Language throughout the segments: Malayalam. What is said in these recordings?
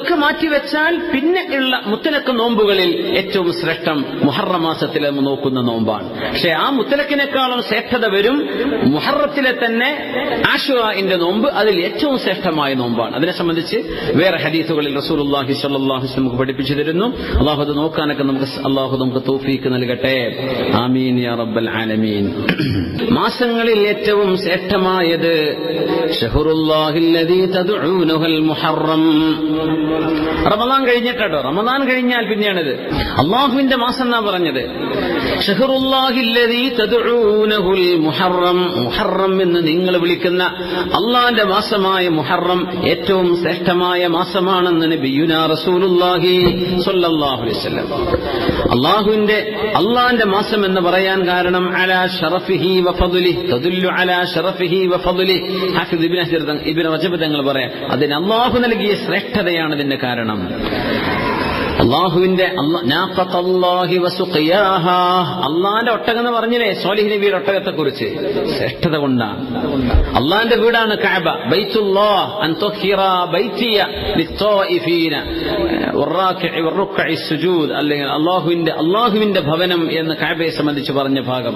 ഒക്കെ മാറ്റിവെച്ചാൽ പിന്നെ ഉള്ള മുത്തലക്ക് നോമ്പുകളിൽ ഏറ്റവും ശ്രേഷ്ഠം മുഹറം മാസത്തിലെ നോക്കുന്ന നോമ്പാണ്. പക്ഷെ ആ മുത്തലക്കിനേക്കാളും ശ്രേഷ്ഠത വരും മുഹറത്തിലെ തന്നെ ആശുറാഇന്റെ നോമ്പ്. അതിൽ ഏറ്റവും ശ്രേഷ്ഠമായ നോമ്പാണ്. അതിനെ സംബന്ധിച്ച് വേറെ ഹദീസുകളിൽ റസൂലുള്ളാഹി സ്വല്ലല്ലാഹു അലൈഹി വസല്ലം നമുക്ക് പഠിപ്പിച്ചു തരുന്നു. അല്ലാഹു അത് നോക്കാനൊക്കെ നമുക്ക് തൗഫീഖ് നൽകട്ടെ. ആമീൻ യാ റബ്ബൽ ആലമീൻ. മാസങ്ങളിൽ ഏറ്റവും ശ്രേഷ്ഠമായത് ശഹ്റുല്ലാഹില്ലദീ തദ്ഊനഹുൽ മുഹറം. റമദാൻ കഴിഞ്ഞിട്ടോ, റമദാൻ കഴിഞ്ഞാൽ പിന്നെയാണിത്. അള്ളാഹുവിന്റെ മാസം എന്നാ പറഞ്ഞത്. ശഹ്റുല്ലാഹില്ലദീ തദ്ഊനഹുൽ മുഹറം. മുഹറം എന്ന് നിങ്ങൾ വിളിക്കുന്ന അള്ളാന്റെ മാസമായ മുഹറം ഏറ്റവും ശ്രേഷ്ഠമായ മാസമാണെന്ന് നബിയുനാ റസൂലുള്ളാഹി സ്വല്ലല്ലാഹു അലൈഹി വസല്ലം. അള്ളാന്റെ മാസം എന്ന് പറയാൻ കാരണം അലാ ശറഫിഹി വ ഫദ്ലിഹി തദുല്ലു അലാ ശറഫിഹി വ ഫദ്ലിഹി. ഹാഫിദ് ഇബ്നു റജബ് തങ്ങൾ പറയാം, അതിന് അള്ളാഹു നൽകിയ ശ്രേഷ്ഠതയാണ് ഇതിന്റെ കാരണം. അള്ളാഹുവിന്റെ അള്ളാന്റെ ഒട്ടകം എന്ന് പറഞ്ഞില്ലേ സ്വാലിഹ് നബിയുടെ ഒട്ടകത്തെ കുറിച്ച്, ശ്രേഷ്ഠത കൊണ്ടാണ്. അള്ളാന്റെ വീടാണ് കഅബ. ബൈത്തുല്ലാഹ് അൻ തുഹിറ ബൈതിയ ലിത്വായിഫീന വറാകിഇ വറുക്ഇ സുജൂദ്. അല്ലെങ്കിൽ അള്ളാഹുവിന്റെ ഭവനം എന്ന് കഅബയെ സംബന്ധിച്ച് പറഞ്ഞ ഭാഗം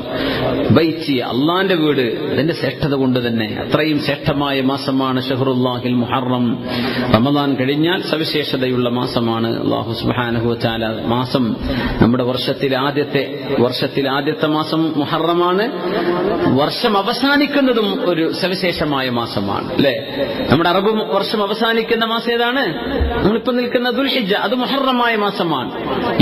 ബൈതിയ, അള്ളാന്റെ വീട്. അതിന്റെ ശ്രേഷ്ഠത കൊണ്ട് തന്നെ അത്രയും ശ്രേഷ്ഠമായ മാസമാണ് ശഹ്റുല്ലാഹിൽ മുഹറം. റമദാൻ കഴിഞ്ഞാൽ സവിശേഷതയുള്ള മാസമാണ്. അല്ലാഹു സുബ്ഹാനഹു വ തആല മാസം നമ്മുടെ വർഷത്തിലെ ആദ്യത്തെ മാസം മുഹറമാണ്. വർഷം അവസാനിക്കുന്നതും ഒരു സവിശേഷമായ മാസമാണ് അല്ലെ. നമ്മുടെ അറബ് വർഷം അവസാനിക്കുന്ന മാസം ഏതാണ്? നമ്മളിപ്പോ നിൽക്കുന്ന ദുൽഹിജ്ജ, അത് മുഹറമായ മാസമാണ്.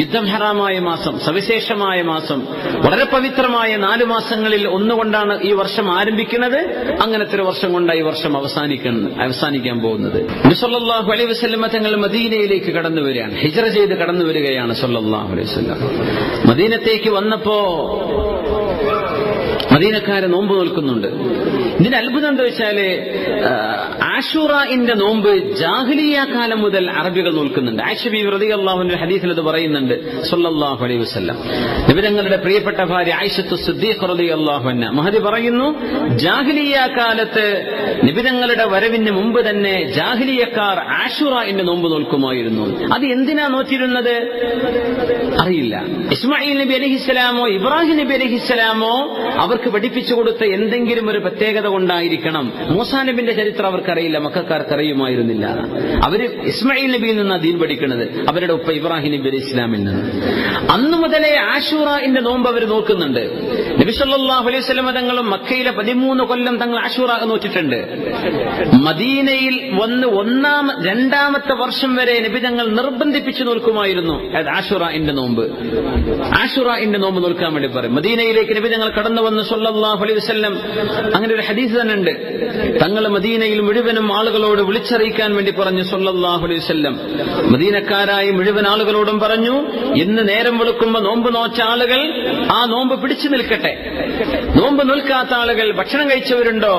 യുദ്ധം ഹറാമായ മാസം, സവിശേഷമായ മാസം, വളരെ പവിത്രമായ 4 മാസങ്ങളിൽ ഒന്നുകൊണ്ടാണ് ഈ വർഷം ആരംഭിക്കുന്നത്. അങ്ങനത്തെ ഒരു വർഷം കൊണ്ടാണ് ഈ വർഷം അവസാനിക്കാൻ പോകുന്നത്. നബി സല്ലല്ലാഹു അലൈഹി വസല്ലം തങ്ങൾ മദീനയിലേക്ക് കടന്നു വരികയാണ്, ഹിജ്റ ചെയ്ത് കടന്നു വരികയാണ് സല്ലല്ലാഹു അലൈഹി വസല്ലം. മദീനത്തേക്ക് വന്നപ്പോ മദീനക്കാരെ നോമ്പ് നോൽക്കുന്നുണ്ട്. ഇതിന്റെ അത്ഭുതം എന്താ വെച്ചാല് ആശുറാഇന്റെ നോമ്പ് ജാഹിലിയ കാലം മുതൽ അറബികൾ നോൽക്കുന്നുണ്ട്. ആയിഷ ബീവി റളിയല്ലാഹു അൻഹ ഹദീസിൽ അത് പറയുന്നുണ്ട് സല്ലല്ലാഹു അലൈഹി വസല്ലം. നബി തങ്ങളുടെ പ്രിയപ്പെട്ട ഭാര്യ ആയിഷത്തു സിദ്ദീഖ റളിയല്ലാഹു അൻഹ മഹദി പറയുന്നു, ജാഹിലിയ കാലത്ത് നബി തങ്ങളുടെ വരവിന് മുമ്പ് തന്നെ ജാഹിലിയക്കാർ ആശുറാഇന്റെ നോമ്പ് നോൽക്കുമായിരുന്നു. അത് എന്തിനാ നോറ്റിരുന്നത് അറിയില്ല. ഇസ്മായിൽ നബി അലൈഹിസ്സലാമോ ഇബ്രാഹിം നബി അലൈഹിസ്സലാമോ അവർക്ക് പഠിപ്പിച്ചു കൊടുത്ത എന്തെങ്കിലും ഒരു പ്രത്യേകത കൊണ്ടായിരിക്കണം. മൂസാ നബിന്റെ ചരിത്രം അവർക്കറിയില്ല, മക്കക്കാർക്ക് അറിയുമായിരുന്നില്ല. അവര് ഇസ്മായിൽ നബിയിൽ നിന്നാണ് ദീൻ പഠിക്കുന്നത്, അവരുടെ ഉപ്പ ഇബ്രാഹിം നബി അലൈഹി ഇസ്ലാമിൽ നിന്ന്. അന്നു മുതലേ ആശുറാഇന്റെ നോമ്പ് അവർ നോക്കുന്നുണ്ട്. നബി സല്ലല്ലാഹു അലൈഹി വസല്ലം തങ്ങളും മക്കയിലെ 13 കൊല്ലം തങ്ങൾ ആശുറാ നോറ്റിട്ടുണ്ട്. മദീനയിൽ വന്ന് രണ്ടാമത്തെ വർഷം വരെ നബി തങ്ങൾ നിർബന്ധിപ്പിച്ചു നോക്കുമായിരുന്നു ആശുറാഇന്റെ നോമ്പ്. ആശുറാഇന്റെ നോമ്പ് നോൽക്കാൻ വേണ്ടി പറയും. മദീനയിലേക്ക് നബി തങ്ങൾ കടന്നു വന്ന് സല്ലല്ലാഹു അലൈഹി വസല്ലം, അങ്ങനെ ഒരു ഹദീസ് തന്നെ ഉണ്ട്, തങ്ങൾ മദീനയിൽ മുഴുവനും ആളുകളോട് വിളിച്ചറിയിക്കാൻ വേണ്ടി പറഞ്ഞു സല്ലല്ലാഹു അലൈഹി വസല്ലം. മദീനക്കാരായ മുഴുവൻ ആളുകളോടും പറഞ്ഞു, ഇന്ന് നേരം വെളുക്കുമ്പോ നോമ്പ് നോച്ച ആളുകൾ ആ നോമ്പ് പിടിച്ചു നിൽക്കട്ടെ. നോമ്പ് നിൽക്കാത്ത ആളുകൾ, ഭക്ഷണം കഴിച്ചവരുണ്ടോ,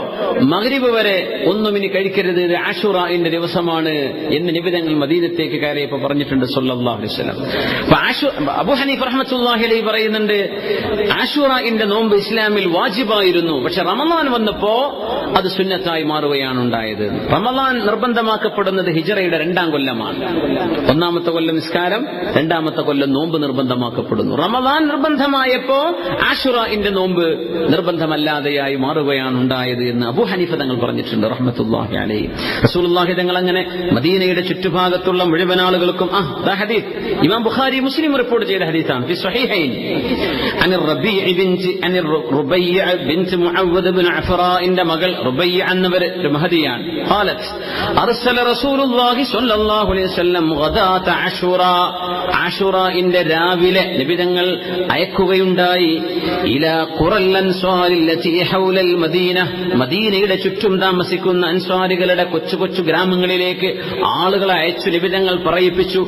മഗ്രിബ് വരെ ഒന്നും ഇനി കഴിക്കരുത്, ഇത് ആശുറാഇന്റെ ദിവസമാണ് എന്ന് നബി തങ്ങൾ മദീനത്തേക്ക് കയറിയപ്പോ പറഞ്ഞിട്ടുണ്ട് സല്ലല്ലാഹു അലൈഹി വസല്ലം. അബൂ ഹനീഫ റഹ്മത്തുള്ളാഹി അലൈഹി പറയുന്നുണ്ട്, ആശുറാഇന്റെ നോമ്പ് ഇസ്ലാമിൽ വാജിബായിരുന്നു. പക്ഷെ റമദാൻ വന്നപ്പോ അത് സുന്നത്തായി മാറുകയാണ് ഉണ്ടായത്. റമദാൻ നിർബന്ധമാക്കപ്പെടുന്നത് ഹിജ്റയുടെ 2ാം കൊല്ലമാണ്. 1ാമത്തെ കൊല്ലം നിസ്കാരം, 2ാമത്തെ കൊല്ലം നോമ്പ് നിർബന്ധമാക്കപ്പെടുന്നു. റമദാൻ നിർബന്ധമായപ്പോ ആശുറാഇന്റെ നോമ്പ് നിർബന്ധമല്ലാതെയായി മാറുകയാണ് ഉണ്ടായത് എന്ന് അബൂ ഹനീഫ തങ്ങൾ പറഞ്ഞിട്ടുണ്ട് റഹ്മത്തുള്ളാഹി അലൈഹി. റസൂലുള്ളാഹി തങ്ങൾ അങ്ങനെ മദീനയുടെ ചുറ്റുഭാഗത്തുള്ള മുഴുവൻ ആളുകൾക്കും ഹദീസ് ഇമാം ബുഖാരി മുസ്ലിം റിപ്പോർട്ട് ചെയ്ത ഹദീസാണ് ഫി സ്വഹീഹൈൻ. അനിർ റബീഇ റുബയ്യ ബിൻത് മുഅവ്വദ് ഇബ്നു അഫ്റാഇന്റെ മകൾ റുബയ്യ എന്നവർ ഒരു മഹദിയാണ്. ഖാലത്ത് അർസല റസൂലുള്ളാഹി സ്വല്ലല്ലാഹു അലൈഹി വസല്ലം ഗദാത ആശുറാ. ആശുറാഇന്റെ രാവിലെ നബി തങ്ങൾ അയക്കുകയുണ്ടായി ഇലാ ഖുറൽ അൻസ്വാരില്ലതി ഹൗലൽ മദീന. മദീനയുടെ ചുറ്റും താമസിക്കുന്ന അൻസ്വാരികളുടെ കൊച്ചു കൊച്ചു ഗ്രാമങ്ങളിലേക്ക് ആളുകളെ അയച്ചു നബി തങ്ങൾ പറയിപ്പിച്ചു,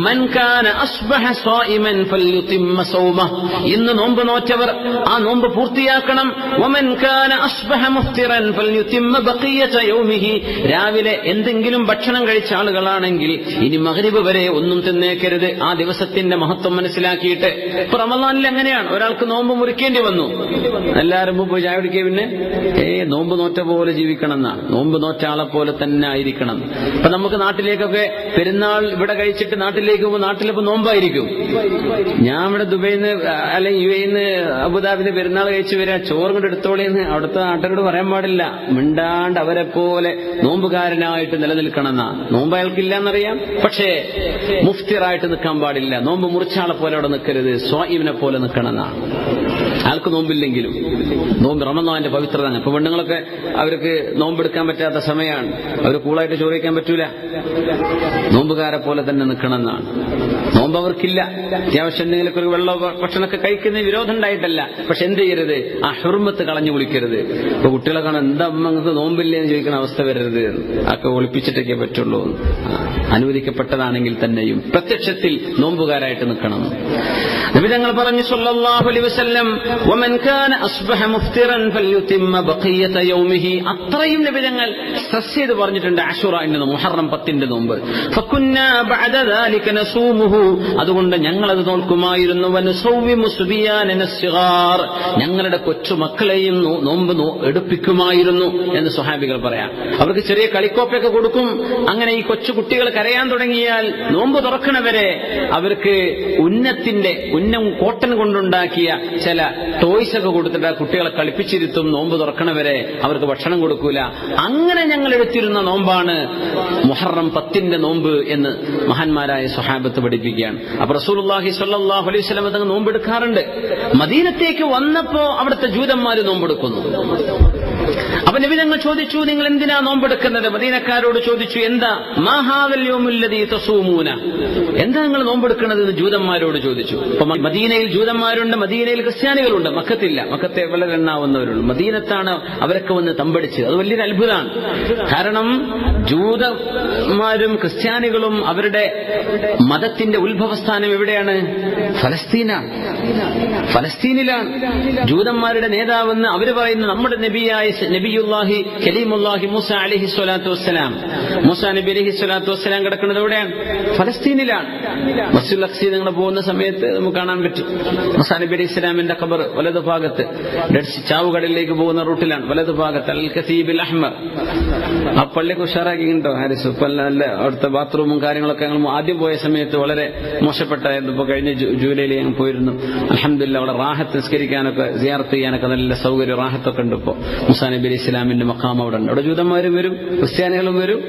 മൻ കാന അസ്ബഹ സായിമൻ ഫൽയുതിമ്മ സൗമഹ. ഇന്ന് നോമ്പ് നോറ്റവർ ആ നോമ്പ് പൂർത്തിയാക്കണം. വമൻ കാന അസ്ബഹ മുഫ്തിറൻ ഫൽയുതിമ്മ ബഖിയത യൗമിഹി. രാവിലെ എന്തെങ്കിലും ഭക്ഷണം കഴിച്ച ആളുകളാണെങ്കിൽ ഇനി മഗ്രിബ് വരെ ഒന്നും തിന്നേക്കരുത്, ആ ദിവസത്തിന്റെ മഹത്വം മനസ്സിലാക്കിയിട്ട്. ഇപ്പൊ റമദാനിൽ എങ്ങനെയാണ്, ഒരാൾക്ക് നോമ്പ് മുറിക്കേണ്ടി വന്നു, എല്ലാവരും മുമ്പ് ചായ കുടിക്കുക, പിന്നെ നോമ്പ് നോറ്റ പോലെ ജീവിക്കണം എന്നാ, നോമ്പ് നോറ്റ ആളെ പോലെ തന്നെ ആയിരിക്കണം. അപ്പൊ നമുക്ക് നാട്ടിലേക്കൊക്കെ പെരുന്നാൾ ഇവിടെ കഴിച്ചിട്ട് നാട്ടിലേക്ക് പോകുമ്പോൾ നാട്ടിലിപ്പോ നോമ്പായിരിക്കും. ഞാൻ ഇവിടെ ദുബൈന്ന് അല്ലെങ്കിൽ യുഎഇന്ന് അബുദാബിന്ന് പെരുന്നാൾ കഴിച്ചു വരിക, ചോറ് കൊണ്ട് എടുത്തോളിന്ന് അവിടുത്തെ നാട്ടുകാരോട് പറയാൻ പാടില്ല. മിണ്ടാണ്ട് അവരെ പോലെ നോമ്പുകാരനായിട്ട് നിലനിൽക്കണം എന്നാ. നോമ്പ് അയാൾക്കില്ല എന്നറിയാം, പക്ഷേ മുഫ്തിറായിട്ട് നിൽക്കാൻ പാടില്ല. നോമ്പ് മുറിച്ചാളെ പോലെ അവിടെ നിൽക്കരുത്, സ്വാഇമിനെ പോലെ നിൽക്കണം എന്നാ. ആൾക്ക് നോമ്പില്ലെങ്കിലും നോമ്പ് റമദാന്റെ പവിത്രത. ഇപ്പൊ പെണ്ണുങ്ങളൊക്കെ അവർക്ക് നോമ്പെടുക്കാൻ പറ്റാത്ത സമയമാണ്, അവർ കൂളായിട്ട് ചോറ് കഴിക്കാൻ പറ്റൂല, നോമ്പുകാരെ പോലെ തന്നെ നിൽക്കണം എന്നാണ്. നോമ്പ് അവർക്കില്ല. അത്യാവശ്യം എന്തെങ്കിലുമൊക്കെ ഒരു വെള്ളം ഭക്ഷണമൊക്കെ കഴിക്കുന്ന വിരോധം ഉണ്ടായിട്ടല്ല, പക്ഷെ എന്ത് ചെയ്യരുത്, ആ ഹുർമത്ത് കളഞ്ഞു കുളിക്കരുത്. ഇപ്പൊ കുട്ടികളെ കാണാൻ എന്താ അമ്മങ്ങൾക്ക് നോമ്പില്ലേ എന്ന് ചോദിക്കുന്ന അവസ്ഥ വരരുത്, ഒക്കെ ഒളിപ്പിച്ചിട്ടൊക്കെ പറ്റുള്ളൂ. അനുവദിക്കപ്പെട്ടതാണെങ്കിൽ തന്നെയും പ്രത്യക്ഷത്തിൽ നോമ്പുകാരായിട്ട് നിൽക്കണം. നബി തങ്ങൾ പറഞ്ഞു സല്ലല്ലാഹു അലൈഹി വസല്ലം, വമൻ കാന അസ്ബഹ മുഫ്തിറൻ ഫൽയുതിമ്മ ബഖിയത യൗമിഹി. അത്രയും നബി തങ്ങൾ സ്ട്രെസ് ചെയ്ത് പറഞ്ഞിട്ടുണ്ട് അശൂറയുടെ മുഹറം 10ന്റെ നോമ്പ്. ഫകുന്നാ ബഅദ ദാലിക നസൂമുഹു. അതുകൊണ്ട് ഞങ്ങൾ അത് നോൽക്കുമായിരുന്നു. വനുസവ്വിമു സുബിയാനന സിഗാർ. ഞങ്ങളുടെ കൊച്ചുമക്കളെയും നോമ്പ് എടുപ്പിക്കുമായിരുന്നു എന്ന് സ്വഹാബികൾ പറയാം. അവർക്ക് ചെറിയ കളിക്കോപ്പൊക്കെ കൊടുക്കും. അങ്ങനെ ഈ കൊച്ചു കുട്ടികൾ കരയാൻ തുടങ്ങിയാൽ നോമ്പ് തുറക്കണവരെ അവർക്ക് ഉന്നം കോട്ടൺ കൊണ്ടുണ്ടാക്കിയ ചില ടോയ്സ് ഒക്കെ കൊടുത്തിട്ട് കുട്ടികളെ കളിപ്പിച്ചിരുത്തും. നോമ്പ് തുറക്കണവരെ അവർക്ക് ഭക്ഷണം കൊടുക്കൂല. അങ്ങനെ ഞങ്ങൾ എടുത്തിരുന്ന നോമ്പാണ് മുഹറം 10ന്റെ നോമ്പ് എന്ന് മഹാന്മാരായ സ്വഹാബത്ത് പഠിപ്പിക്കുകയാണ്. അപ്പൊ റസൂലുള്ളാഹി സ്വല്ലല്ലാഹു അലൈഹി വസല്ലം തങ്ങൾ നോമ്പെടുക്കാറുണ്ട്. മദീനത്തേക്ക് വന്നപ്പോ അവിടുത്തെ ജൂതന്മാര് നോമ്പെടുക്കുന്നു. അപ്പൊ നബി തങ്ങൾ ചോദിച്ചു, നിങ്ങൾ എന്തിനാ നോമ്പെടുക്കുന്നത്? മദീനക്കാരോട് ചോദിച്ചു, എന്താ മാ ഹാദൽ യൗമുല്ലദീ തസൂമൂന, എന്താ നിങ്ങൾ നോമ്പെടുക്കുന്നത് എന്ന് ജൂതന്മാരോട് ചോദിച്ചു. അപ്പൊ മദീനയിൽ ജൂതന്മാരുണ്ട്, മദീനയിൽ ക്രിസ്ത്യാനികളുണ്ട്, മക്കത്തില്ല. മക്കത്തെ വളരെ എണ്ണാവുന്നവരുള്ളൂ. മദീനത്താണ് അവരൊക്കെ വന്ന് തമ്പടിച്ചത്. അത് വലിയൊരു അത്ഭുതമാണ്. കാരണം ജൂതന്മാരും ക്രിസ്ത്യാനികളും അവരുടെ മതത്തിന്റെ ഉത്ഭവസ്ഥാനം എവിടെയാണ്? ഫലസ്തീനാണ്, ഫലസ്തീനിലാണ്. ജൂതന്മാരുടെ നേതാവെന്ന് അവര് പറയുന്ന നമ്മുടെ നബിയുല്ലാഹി കലീമുല്ലാഹി മൂസ അലൈഹി സ്വലാത്തു വസ്സലാം, മൂസ നബി അലൈഹി സ്വലാത്തു വസ്സലാം കിടക്കുന്നത് എവിടെയാണ്? ഫലസ്തീനിലാണ്. മസ്ജിദുൽ അഖ്സ നിങ്ങൾ പോകുന്ന സമയത്ത് നമുക്ക് കാണാൻ പറ്റും. മൂസ നബി അലൈഹി സ്വലാമിന്റെ ഖബർ വലതു ഭാഗത്ത്, ചാവുകടലിലേക്ക് പോകുന്ന റൂട്ടിലാണ്, വലതു ഭാഗത്ത് അൽ കസീബിൽ അഹ്മർ. ആ പള്ളിക്ക് ഉഷാറാക്കിയിട്ടുണ്ടോ ഹാരിസ്? ഇപ്പൊ നല്ല അവിടുത്തെ ബാത്റൂമും കാര്യങ്ങളൊക്കെ ഞങ്ങൾ ആദ്യം പോയ സമയത്ത് വളരെ മോശപ്പെട്ടായിരുന്നു. ഇപ്പൊ കഴിഞ്ഞ ജൂലൈയിൽ ഞങ്ങൾ പോയിരുന്നു. അൽഹംദുലില്ലാഹ് അവിടെ റാഹത്ത് നിസ്കരിക്കാനൊക്കെ സിയാറത്ത് ചെയ്യാനൊക്കെ നല്ല സൗകര്യം റാഹത്തൊക്കെ ഉണ്ട്. ഇപ്പോ മൂസാ നബി അലൈഹി ഇസ്ലാമിന്റെ മഖാം അവിടെ ഉണ്ട്. അവിടെ ജൂതന്മാരും വരും, ക്രിസ്ത്യാനികളും വരും,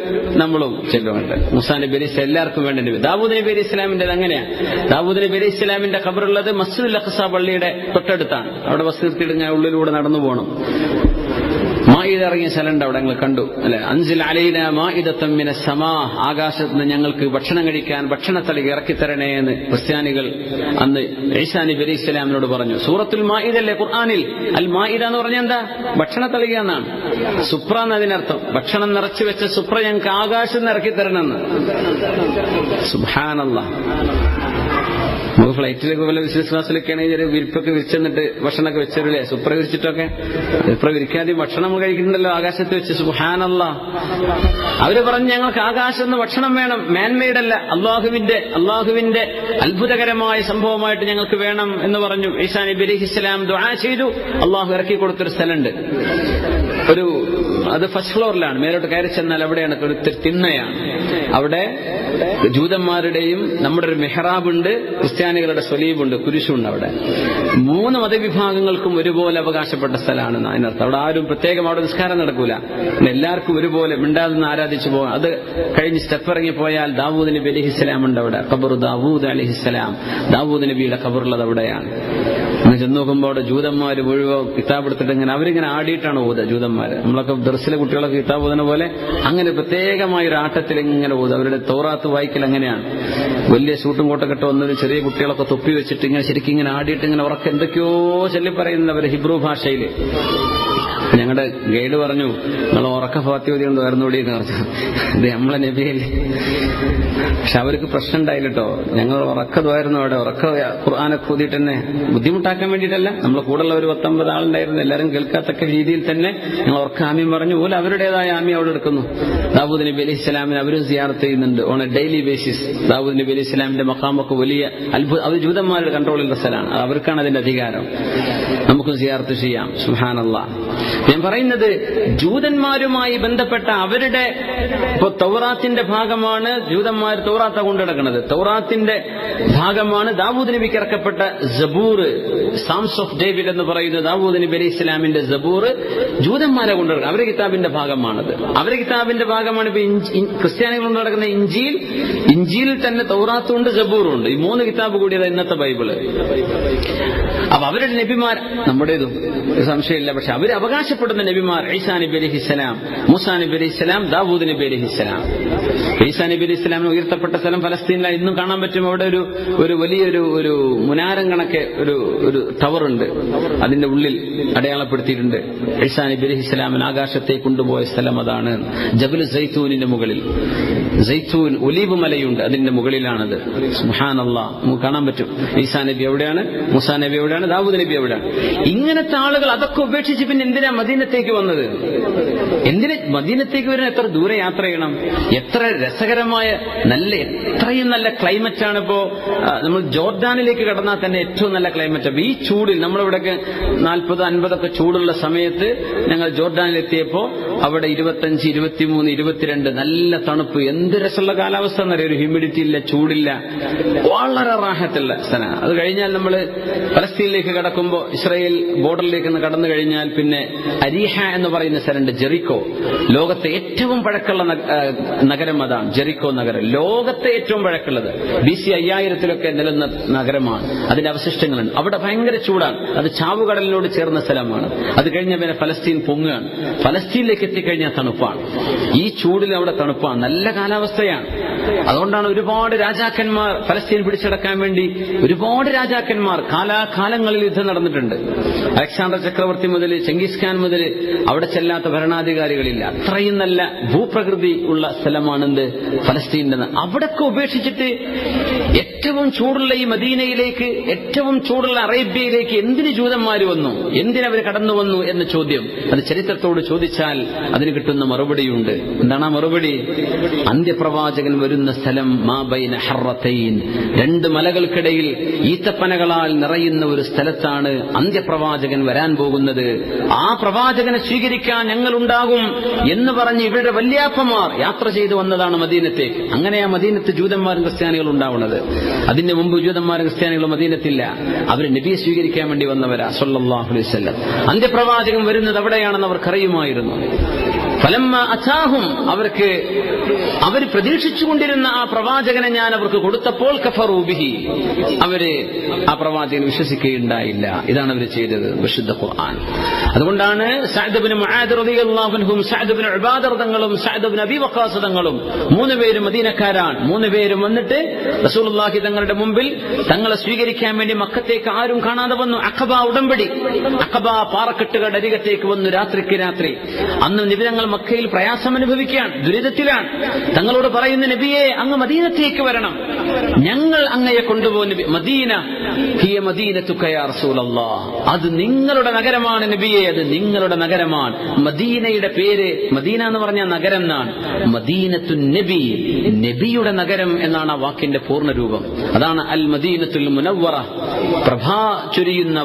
നമ്മളും ചെല്ലുന്നുണ്ട്. മൂസാ നബി അലൈഹി എല്ലാവർക്കും വേണ്ട നബി. ദാവൂദ് നബി അലൈഹി ഇസ്ലാമിന്റെ അങ്ങനെയാണ്. ദാവൂദ് നബി അലൈഹി ഇസ്ലാമിന്റെ ഖബറുള്ളത് മസ്ജിദുൽ അഖ്സ പള്ളിയുടെ തൊട്ടടുത്താണ്. അവിടെ ബസ് നിർത്തിയിട്ട് ഞാൻ ഉള്ളിലൂടെ നടന്നു പോകണം. മാഇദ ഇറങ്ങിയ സ്ഥലമുണ്ട്, അവിടെ ഞങ്ങൾ കണ്ടു അല്ലെ. അൻസിൽ അലൈന മാഇദത്തൻ മിനസ് സമാ, ആകാശത്ത് നിന്ന് ഞങ്ങൾക്ക് ഭക്ഷണം കഴിക്കാൻ ഭക്ഷണത്തളിക ഇറക്കിത്തരണേ എന്ന് ക്രിസ്ത്യാനികൾ അന്ന് ഈസാ നബി അലൈഹി ഇസ്ലാമിനോട് പറഞ്ഞു. സൂറത്തുൽ മാഇദല്ലേ ഖുർആനിൽ? അൽ മാഇദ എന്ന് പറഞ്ഞാൽ എന്താ? ഭക്ഷണത്തളിക എന്നാണ്. സുപ്ര എന്നതിനർത്ഥം. ഭക്ഷണം നിറച്ചു വെച്ച സുപ്ര ഞങ്ങൾക്ക് ആകാശത്ത് നിന്ന് ഇറക്കിത്തരണമെന്ന്. സുബ്ഹാനല്ലാഹ്. നമുക്ക് ഫ്ലൈറ്റിലൊക്കെ വല്ല ബിസിനസ് ക്ലാസ്സിലൊക്കെ ആണെങ്കിൽ വിരിപ്പൊക്കെ വിരിച്ചെന്നിട്ട് ഭക്ഷണമൊക്കെ വെച്ചില്ലേ, സുപ്ര വിരിച്ചിട്ടൊക്കെ. സുപ്ര വിരിക്കാതെ ഭക്ഷണം നമ്മൾ കഴിക്കുന്നുണ്ടല്ലോ ആകാശത്ത് വെച്ച്. സുബ്ഹാനല്ലാഹ്. അവര് പറഞ്ഞു ഞങ്ങൾക്ക് ആകാശത്ത് നിന്ന് ഭക്ഷണം വേണം, മാൻമെയ്ഡ് അല്ല, അള്ളാഹുവിന്റെ അത്ഭുതകരമായ സംഭവമായിട്ട് ഞങ്ങൾക്ക് വേണം എന്ന് പറഞ്ഞു. ഈസാ നബി അലൈഹി ഇസ്ലാം ദുആ ചെയ്തു. അള്ളാഹു ഇറക്കി കൊടുത്തൊരു സ്ഥലമുണ്ട്, അത് ഫസ്റ്റ് ഫ്ലോറിലാണ്. മേലോട്ട് കയറി ചെന്നാൽ അവിടെയാണ് ഒരു തിണ്ണയാണ്. അവിടെ ജൂതന്മാരുടെയും നമ്മുടെ ഒരു മെഹ്റാബുണ്ട്, ക്രിസ്ത്യാനികളുടെ സ്വലീബുണ്ട്, കുരിശുണ്ട്. അവിടെ 3 മതവിഭാഗങ്ങൾക്കും ഒരുപോലെ അവകാശപ്പെട്ട സ്ഥലമാണ് അതിനർത്ഥം. അവിടെ ആരും പ്രത്യേകം അവിടെ നിസ്കാരം നടക്കൂല, എല്ലാവർക്കും ഒരുപോലെ മിണ്ടാതെന്ന് ആരാധിച്ചു പോകാം. അത് കഴിഞ്ഞ് സ്റ്റെപ്പ് ഇറങ്ങി പോയാൽ ദാവൂദ് നബി അലൈഹിസ്സലാം ഉണ്ട് അവിടെ. ഖബർ ദാവൂദ് അലൈഹിസ്സലാം, ദാവൂദ് നബിയുടെ ഖബറുള്ളത് അവിടെയാണ്. അങ്ങനെ ചെന്ന് നോക്കുമ്പോൾ അവിടെ ജൂതന്മാർ മുഴുവൻ കിതാബ് എടുത്തിട്ട് ഇങ്ങനെ അവരിങ്ങനെ ആടിയിട്ടാണ് ഓതുക. ജൂതന്മാര് നമ്മളൊക്കെ ദർസിലെ കുട്ടികളൊക്കെ കിതാബ് ഓതുന്ന പോലെ അങ്ങനെ പ്രത്യേകമായ ഒരു ആട്ടത്തിൽ ഇങ്ങനെ ഓതുക. അവരുടെ തൗറാത്ത് വായിക്കൽ അങ്ങനെയാണ്. വലിയ ഷൂട്ടും കോട്ടൊക്കെ ഇട്ട് വന്നൊരു ചെറിയ കുട്ടികളൊക്കെ തൊപ്പി വെച്ചിട്ട് ഇങ്ങനെ ശരിക്കും ഇങ്ങനെ ആടിയിട്ട് ഇങ്ങനെ ഉറക്കെ എന്തൊക്കെയോ ചൊല്ലി പറയുന്നത് അവരെ ഹിബ്രു ഭാഷയിൽ. ഞങ്ങളുടെ ഗൈഡ് പറഞ്ഞു, നിങ്ങൾ ഉറക്ക ഫാത്തിയോതി കൊണ്ട് വേർന്നുകൂടി എന്ന് പറഞ്ഞു. ഇത് നമ്മളെ നബിയല്ലേ. പക്ഷെ അവർക്ക് പ്രശ്നം ഉണ്ടായില്ലോ. ഞങ്ങൾ ഉറക്കമായിരുന്നു അവിടെ. ഉറക്ക ഖുർആനൊക്കെ ഓതിയിട്ട് തന്നെ ബുദ്ധിമുട്ടാക്കാൻ വേണ്ടിയിട്ടല്ല. നമ്മളെ കൂടെയുള്ള ഒരു 19 ആളുണ്ടായിരുന്നു. എല്ലാവരും കേൾക്കാത്തക്ക രീതിയിൽ തന്നെ ഞങ്ങൾ ഉറക്ക ആമീൻ പറഞ്ഞു. ഓല അവരുടേതായ ആമി അവിടെ എടുക്കുന്നു. ദാവൂദ് നബി അലൈഹി സ്വലാമിനെ അവരും സിയാറത്ത് ചെയ്യുന്നുണ്ട് on A daily basis. Dawood നബി അലൈഹി സ്വലാമിന്റെ മഖാമൊക്കെ വലിയ അത്ഭുത, അത് ജൂതന്മാരുടെ കൺട്രോളിലുള്ള സ്ഥലമാണ്. അവർക്കാണ് അതിന്റെ അധികാരം. നമുക്കും സിയാറത്ത് ചെയ്യാം. സുബ്ഹാനല്ലാഹ്. ഞാൻ പറയുന്നത് ജൂതന്മാരുമായി ബന്ധപ്പെട്ട അവരുടെ ഇപ്പൊ തൗറാത്തിന്റെ ഭാഗമാണ് ജൂതന്മാർ തൗറാത്ത കൊണ്ടുനടക്കുന്നത്. തൗറാത്തിന്റെ ഭാഗമാണ് ദാവൂദ് നബിക്ക് ഇറക്കപ്പെട്ട സബൂർ, സാംസ് ഓഫ് ഡേവിഡ് എന്ന് പറയുന്ന ദാവൂദ് നബി അലൈഹി ഇസ്ലാമിന്റെ സബൂർ ജൂതന്മാരെ കൊണ്ടുനടക്കുന്നത്. അവരുടെ കിതാബിന്റെ ഭാഗമാണത്. അവരുടെ കിതാബിന്റെ ഭാഗമാണ് ഇപ്പൊ ക്രിസ്ത്യാനികൾ കൊണ്ട് നടക്കുന്ന ഇഞ്ചീൽ. ഇഞ്ചീലിൽ തന്നെ തൗറാത്തുണ്ട്, സബൂറുണ്ട്. ഈ 3 കിതാബ് കൂടിയത് ഇന്നത്തെ ബൈബിള്. അപ്പൊ അവരുടെ നബിമാർ നമ്മുടേതും സംശയമില്ല. പക്ഷെ അവർ അവകാശപ്പെടുന്ന നബിമാർ ഈസാ നബി അലൈഹിസ്സലാം, മൂസാ നബി അലൈഹിസ്സലാം, ദാവൂദ് നബി അലൈഹിസ്സലാം. ഈസാ നബി അലൈഹിസ്സലാമിന് ഉയർത്തപ്പെട്ട സ്ഥലം ഫലസ്തീനിലാണ്. ഇന്നും കാണാൻ പറ്റും. അവിടെ ഒരു വലിയൊരു മുനാരം കണക്കെ ഒരു ടവറുണ്ട്. അതിന്റെ ഉള്ളിൽ അടയാളപ്പെടുത്തിയിട്ടുണ്ട് ഈസാ നബി അലൈഹിസ്സലാമിന് ആകാശത്തേക്ക് കൊണ്ടുപോയ സ്ഥലം അതാണ്. ജബൽ സൈത്തൂനിന്റെ മുകളിൽ സൈത്തൂൻ ഒലീവ് മലയുണ്ട്, അതിന്റെ മുകളിലാണത്. സുബ്ഹാനല്ലാഹ്. നമുക്ക് കാണാൻ പറ്റും ഈസാ നബി എവിടെയാണ്, മൂസാ നബി എവിടെയാണ്, ദാവൂദ് നബി എവിടെയാണ്. ഇങ്ങനത്തെ ആളുകൾ അതൊക്കെ ഉപേക്ഷിച്ച് പിന്നെ എന്തിനാ മദീനത്തേക്ക് വന്നത്? എന്തിന് മദീനത്തേക്ക് വരുന്ന? എത്ര ദൂരെ യാത്ര ചെയ്യണം? എത്ര രസകരമായ എത്രയും നല്ല ക്ലൈമറ്റാണ്. ഇപ്പോ നമ്മൾ ജോർദാനിലേക്ക് കടന്നാൽ തന്നെ ഏറ്റവും നല്ല ക്ലൈമറ്റ്. ഈ ചൂടിൽ നമ്മളിവിടെയൊക്കെ 40-50 ഒക്കെ ചൂടുള്ള സമയത്ത് ഞങ്ങൾ ജോർദാനിലെത്തിയപ്പോ അവിടെ 25, 23, 22 നല്ല തണുപ്പ്. എന്ത് രസമുള്ള കാലാവസ്ഥ എന്നറിയാം. ഒരു ഹ്യൂമിഡിറ്റി ഇല്ല, ചൂടില്ല, വളരെ റാഹത്തുള്ള സ്ഥലമാണ്. അത് കഴിഞ്ഞാൽ നമ്മൾ ഫലസ്തീനിലേക്ക് കടക്കുമ്പോൾ ഇസ്രായേൽ ബോർഡറിലേക്ക് കടന്നു കഴിഞ്ഞാൽ പിന്നെ അരീഹ എന്ന് പറയുന്ന സ്ഥലമുണ്ട്, ജെറിക്കോ. ലോകത്തെ ഏറ്റവും പഴക്കമുള്ള നഗരം അതാണ് ജെറിക്കോ നഗരം. ലോകത്തെ ഏറ്റവും പഴക്കമുള്ളത് BC 5000-ലൊക്കെ നിലനിന്ന നഗരമാണ്. അതിന്റെ അവശിഷ്ടങ്ങളുണ്ട്. അവിടെ ഭയങ്കര ചൂടാണ്. അത് ചാവുകടലിനോട് ചേർന്ന സ്ഥലമാണ്. അത് കഴിഞ്ഞ പിന്നെ ഫലസ്തീൻ പൊങ്ങുകയാണ്. ഫലസ്തീനിലേക്ക് എത്തിക്കഴിഞ്ഞാൽ തണുപ്പാണ്. ഈ ചൂടിൽ അവിടെ തണുപ്പാണ്. നല്ല കാലാവസ്ഥയാണ്. അതുകൊണ്ടാണ് ഒരുപാട് രാജാക്കന്മാർ ഫലസ്തീൻ പിടിച്ചടക്കാൻ വേണ്ടി ഒരുപാട് രാജാക്കന്മാർ കാലാകാലങ്ങളിൽ യുദ്ധം നടന്നിട്ടുണ്ട്. അലക്സാണ്ടർ ചക്രവർത്തി മുതൽ ചെങ്കിസ് ഖാൻ മുതൽ അവിടെ ചെല്ലാത്ത ഭരണാധികാരികളില്ല. അത്രയും നല്ല ഭൂപ്രകൃതി ഉള്ള സ്ഥലമാണെന്ത് ഫലസ്തീൻ്റെ. അവിടൊക്കെ ഉപേക്ഷിച്ചിട്ട് ഏറ്റവും ചൂടുള്ള ഈ മദീനയിലേക്ക്, ഏറ്റവും ചൂടുള്ള അറേബ്യയിലേക്ക് എന്തിന് ജൂതന്മാർ വന്നു, എന്തിനവർ കടന്നു വന്നു എന്ന ചോദ്യം അത് ചരിത്രത്തോട് ചോദിച്ചാൽ അതിന് കിട്ടുന്ന മറുപടിയുണ്ട്. എന്താണ് ആ മറുപടി? അന്ത്യപ്രവാചകൻ വരുന്ന സ്ഥലം മാ ബൈന ഹറത്തൈൻ, 2 മലകൾക്കിടയിൽ ഈത്തപ്പനകളാൽ നിറയുന്ന ഒരു സ്ഥലത്താണ് അന്ത്യപ്രവാചകൻ വരാൻ പോകുന്നത്. ആ പ്രവാചകനെ സ്വീകരിക്കാൻ ഞങ്ങളുണ്ടാകും എന്ന് പറഞ്ഞ് ഇവരുടെ വല്യാപ്പമാർ യാത്ര ചെയ്തു വന്നതാണ് മദീനത്തേക്ക്. അങ്ങനെയാ മദീനത്ത് ജൂതന്മാരും ക്രിസ്ത്യാനികളും ഉണ്ടാവുന്നത്. അതിന് മുമ്പ് ജൂതന്മാരും ക്രിസ്ത്യാനികളും മദീനത്തില്ല. അവർ നബിയെ സ്വീകരിക്കാൻ വേണ്ടി വന്നവരാ സ്വല്ലല്ലാഹു അലൈഹി വസല്ലം. അന്ത്യപ്രവാചകൻ വരുന്നത് അവിടെയാണെന്ന് അവർക്കറിയുമായിരുന്നു. ഫലമ്മ അതാഹും, അവർ പ്രതീക്ഷിച്ചുകൊണ്ടിരുന്ന ആ പ്രവാചകനെ ഞാൻ അവർക്ക് കൊടുത്തപ്പോൾ കഫറൂ ബിഹി, അവര് ആ പ്രവാചകനെ വിശ്വസിക്കുകയുണ്ടായില്ല. ഇതാണ് അവർ ചെയ്തത്. വിശുദ്ധ ഖുർആൻ. അതുകൊണ്ടാണ് സഅദ് ഇബ്നു മുആദ് റളിയല്ലാഹു അൻഹും സഅദ് ഇബ്നു ഉബാദ തങ്ങളും സഅദ് ഇബ്നു അബീ വഖാസ് തങ്ങളും 3 പേരും മദീനക്കാരാണ്. 3 പേരും വന്നിട്ട് റസൂലുള്ളാഹി തങ്ങളുടെ മുമ്പിൽ തങ്ങളെ സ്വീകരിക്കാൻ വേണ്ടി മക്കത്തേക്ക് ആരും കാണാതെ വന്നു. അഖബ ഉടമ്പടി, അഖബ പാറക്കെട്ടുകളുടെ അരികത്തേക്ക് വന്നു. രാത്രിക്ക് രാത്രി അന്ന് നബി തങ്ങൾ മക്കയിൽ പ്രയാസം അനുഭവിക്കുകയാണ്, ദുരിതത്തിലാണ്. തങ്ങളോട് പറയുന്ന നബിയെ അങ്ങ് മദീനത്തേക്ക് വരണം, ഞങ്ങൾ അങ്ങയെ കൊണ്ടുപോകും. നബി മദീന ഹിയ മദീനതുക യാ റസൂലല്ലാഹ്, അത് നിങ്ങളുടെ നഗരമാണ് നബിയെ, അത് നിങ്ങളുടെ നഗരമാണ്. മദീനയുടെ പേര് മദീന എന്ന് പറഞ്ഞാൽ നഗരം എന്നാണ്. മദീനത്തുൻ നബി, നബിയുടെ നഗരം എന്നാണ് ആ വാക്കിന്റെ പൂർണ്ണരൂപം. അതാണ് അൽ മദീനത്തുൽ മുനവ്വറ, പ്രഭാ ചൊരിയുന്ന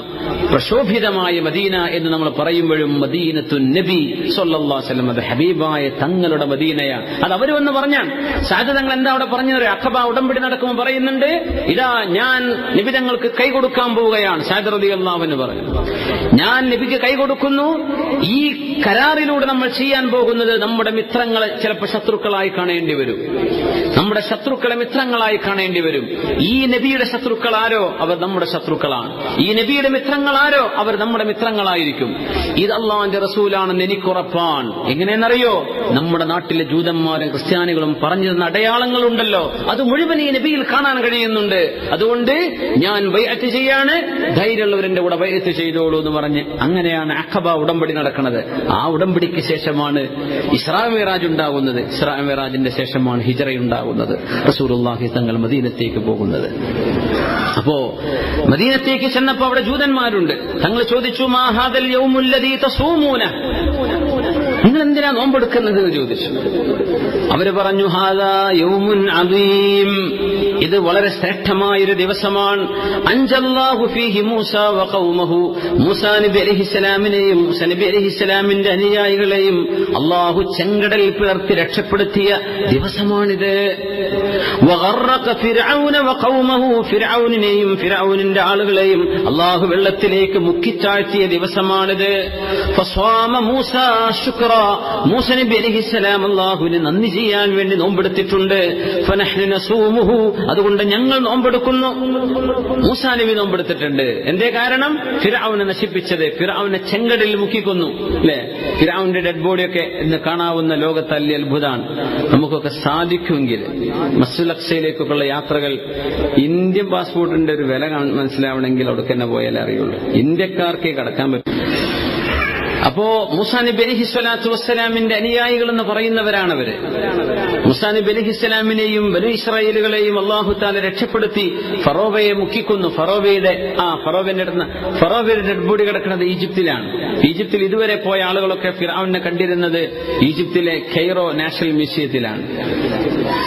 പ്രശോഭിതമായ മദീന എന്ന് നമ്മൾ പറയുമ്പോഴും മദീനത്തുൻ നബി സ്വല്ലല്ലാഹു അലൈഹി വസല്ലം, അത് ഹബീബായ തങ്ങളുടെ മദീനയാണ്. അത് അവർ വന്ന് പറഞ്ഞാൽ സഅദ് തങ്ങൾ എന്താ അവിടെ പറഞ്ഞത്? അഖബ ഉടമ്പടി നടക്കുമ്പോൾ പറയുന്നുണ്ട്, ഇതാ ഞാൻ നബി തങ്ങൾക്ക് കൈ കൊടുക്കാൻ പോവുകയാണ്. സഅദ് റളിയല്ലാഹു അൻഹു പറഞ്ഞു, ഞാൻ നബിക്ക് കൈ കൊടുക്കുന്നു. ഈ കരാറിലൂടെ നമ്മൾ ചെയ്യാൻ പോകുന്നത് നമ്മുടെ മിത്രങ്ങളെ ചിലപ്പോൾ ശത്രുക്കളായി കാണേണ്ടി വരും, നമ്മുടെ ശത്രുക്കളെ മിത്രങ്ങളായി കാണേണ്ടി വരും. ഈ നബിയുടെ ശത്രുക്കൾ ആരോ അവർ നമ്മുടെ ശത്രുക്കളാണ്, ഈ നബിയുടെ മിത്രങ്ങൾ ആരോ അവർ നമ്മുടെ മിത്രങ്ങളായിരിക്കും. ഇത് അല്ലാഹുവിന്റെ റസൂലാണെന്ന് എനിക്കുറപ്പാണ്. എങ്ങനെ എങ്ങനെയെന്നറിയോ? നമ്മുടെ നാട്ടിലെ ജൂതന്മാരും ക്രിസ്ത്യാനികളും പറഞ്ഞു തന്ന അടയാളങ്ങളുണ്ടല്ലോ, അത് മുഴുവൻ ഈ നബിയിൽ കാണാൻ കഴിയുന്നുണ്ട്. അതുകൊണ്ട് ഞാൻ ബൈഅത്ത് ചെയ്യാണ്, ധൈര്യമുള്ളവരെന്റെ കൂടെ ബൈഅത്ത് ചെയ്തോളൂ എന്ന് പറഞ്ഞ് അങ്ങനെയാണ് അഖബ ഉടമ്പടി നടക്കുന്നത്. ആ ഉടമ്പടിക്ക് ശേഷമാണ് ഇസ്രാ മിഅ്റാജ് ഉണ്ടാകുന്നത്. ഇസ്രാ മിഅ്റാജിന്റെ ശേഷമാണ് ഹിജ്റ ഉണ്ടാകുന്നത്. റസൂലുള്ളാഹി തങ്ങൾ മദീനത്തേക്ക് പോകുന്നത്. അപ്പോ മദീനത്തേക്ക് ചെന്നപ്പോ അവിടെ ജൂതന്മാരുണ്ട്. തങ്ങൾ ചോദിച്ചു, മാ ഹാദൽ യൗമുല്ലദീ തസൂമൂന, നിങ്ങൾ എന്തിനാ നോമ്പെടുക്കുന്നത് എന്ന് ചോദിച്ചു. അവര് പറഞ്ഞു, ഹാദാ യൗമുൻ അദീം, ഇത് വളരെ ശ്രേഷ്ഠമായൊരു ദിവസമാണ്. അൻജല്ലാഹു ഫീഹി മൂസ വ ഖൗമഹു, മൂസാ നബി അലൈഹിസ്സലാമിനെയും മൂസ നബി അലൈഹിസ്സലാമിന്റെ അനുയായികളെയും അല്ലാഹു ചെങ്കടലിൽ പിളർത്തി രക്ഷപ്പെടുത്തിയ ദിവസമാണിത്. വഗറഖ ഫിർഔന വ ഖൗമഹു, ഫിർഔനിനെയും ഫിർഔനിന്റെ ആളുകളെയും അല്ലാഹു വെള്ളത്തിലേക്ക് മുക്കിത്താഴ്ത്തിയ ദിവസമാണിത്. ഫസ്വാമ മൂസ ശുക്ര, മൂസ നബി അലൈഹിസ്സലാം അല്ലാഹുവിന് നന്ദി ചെയ്യാൻ വേണ്ടി നോമ്പെടുത്തിട്ടുണ്ട്. ഫനഹ്നു നസൂമുഹു, അതുകൊണ്ട് ഞങ്ങൾ നോമ്പെടുക്കുന്നു. മൂസാ നബി നോമ്പെടുത്തിട്ടുണ്ട്. എന്തേ കാരണം? ഫിർഔനെ നശിപ്പിച്ചത്, ഫിർഔനെ ചെങ്കടലിൽ മുക്കിക്കൊന്നു. അല്ലെ, ഫിർഔന്റെ ഡെഡ് ബോഡിയൊക്കെ ഇന്ന് കാണാവുന്ന ലോകത്ത് വലിയ അത്ഭുതമാണ്. നമുക്കൊക്കെ സാധിക്കുമെങ്കിൽ മസ്ജിദുൽ അഖ്സയിലേക്കുള്ള യാത്രകൾ, ഇന്ത്യൻ പാസ്പോർട്ടിന്റെ ഒരു വില മനസ്സിലാവണമെങ്കിൽ അവിടെ തന്നെ പോയാലേ അറിയുള്ളൂ. ഇന്ത്യക്കാർക്കേ കടക്കാൻ പറ്റും. അപ്പോ മൂസാ നബി അലൈഹിസ്സലാത്തു വസ്സലാമിന്റെ അനുയായികൾ എന്ന് പറയുന്നവരാണവര്. മൂസാ നബി അലൈഹിസ്സലാമിനെയും ബനൂ ഇസ്രായേലുകളെയും അല്ലാഹു തആല രക്ഷപ്പെടുത്തി ഫറോവയെ മുക്കിക്കൊന്നു. ഫറോവയുടെ ഡെഡ് ബോഡി കിടക്കുന്നത് ഈജിപ്തിലാണ്. ഈജിപ്തിൽ ഇതുവരെ പോയ ആളുകളൊക്കെ ഫിർഔനെ കണ്ടിരുന്നത് ഈജിപ്തിലെ കൈറോ നാഷണൽ മ്യൂസിയത്തിലാണ്.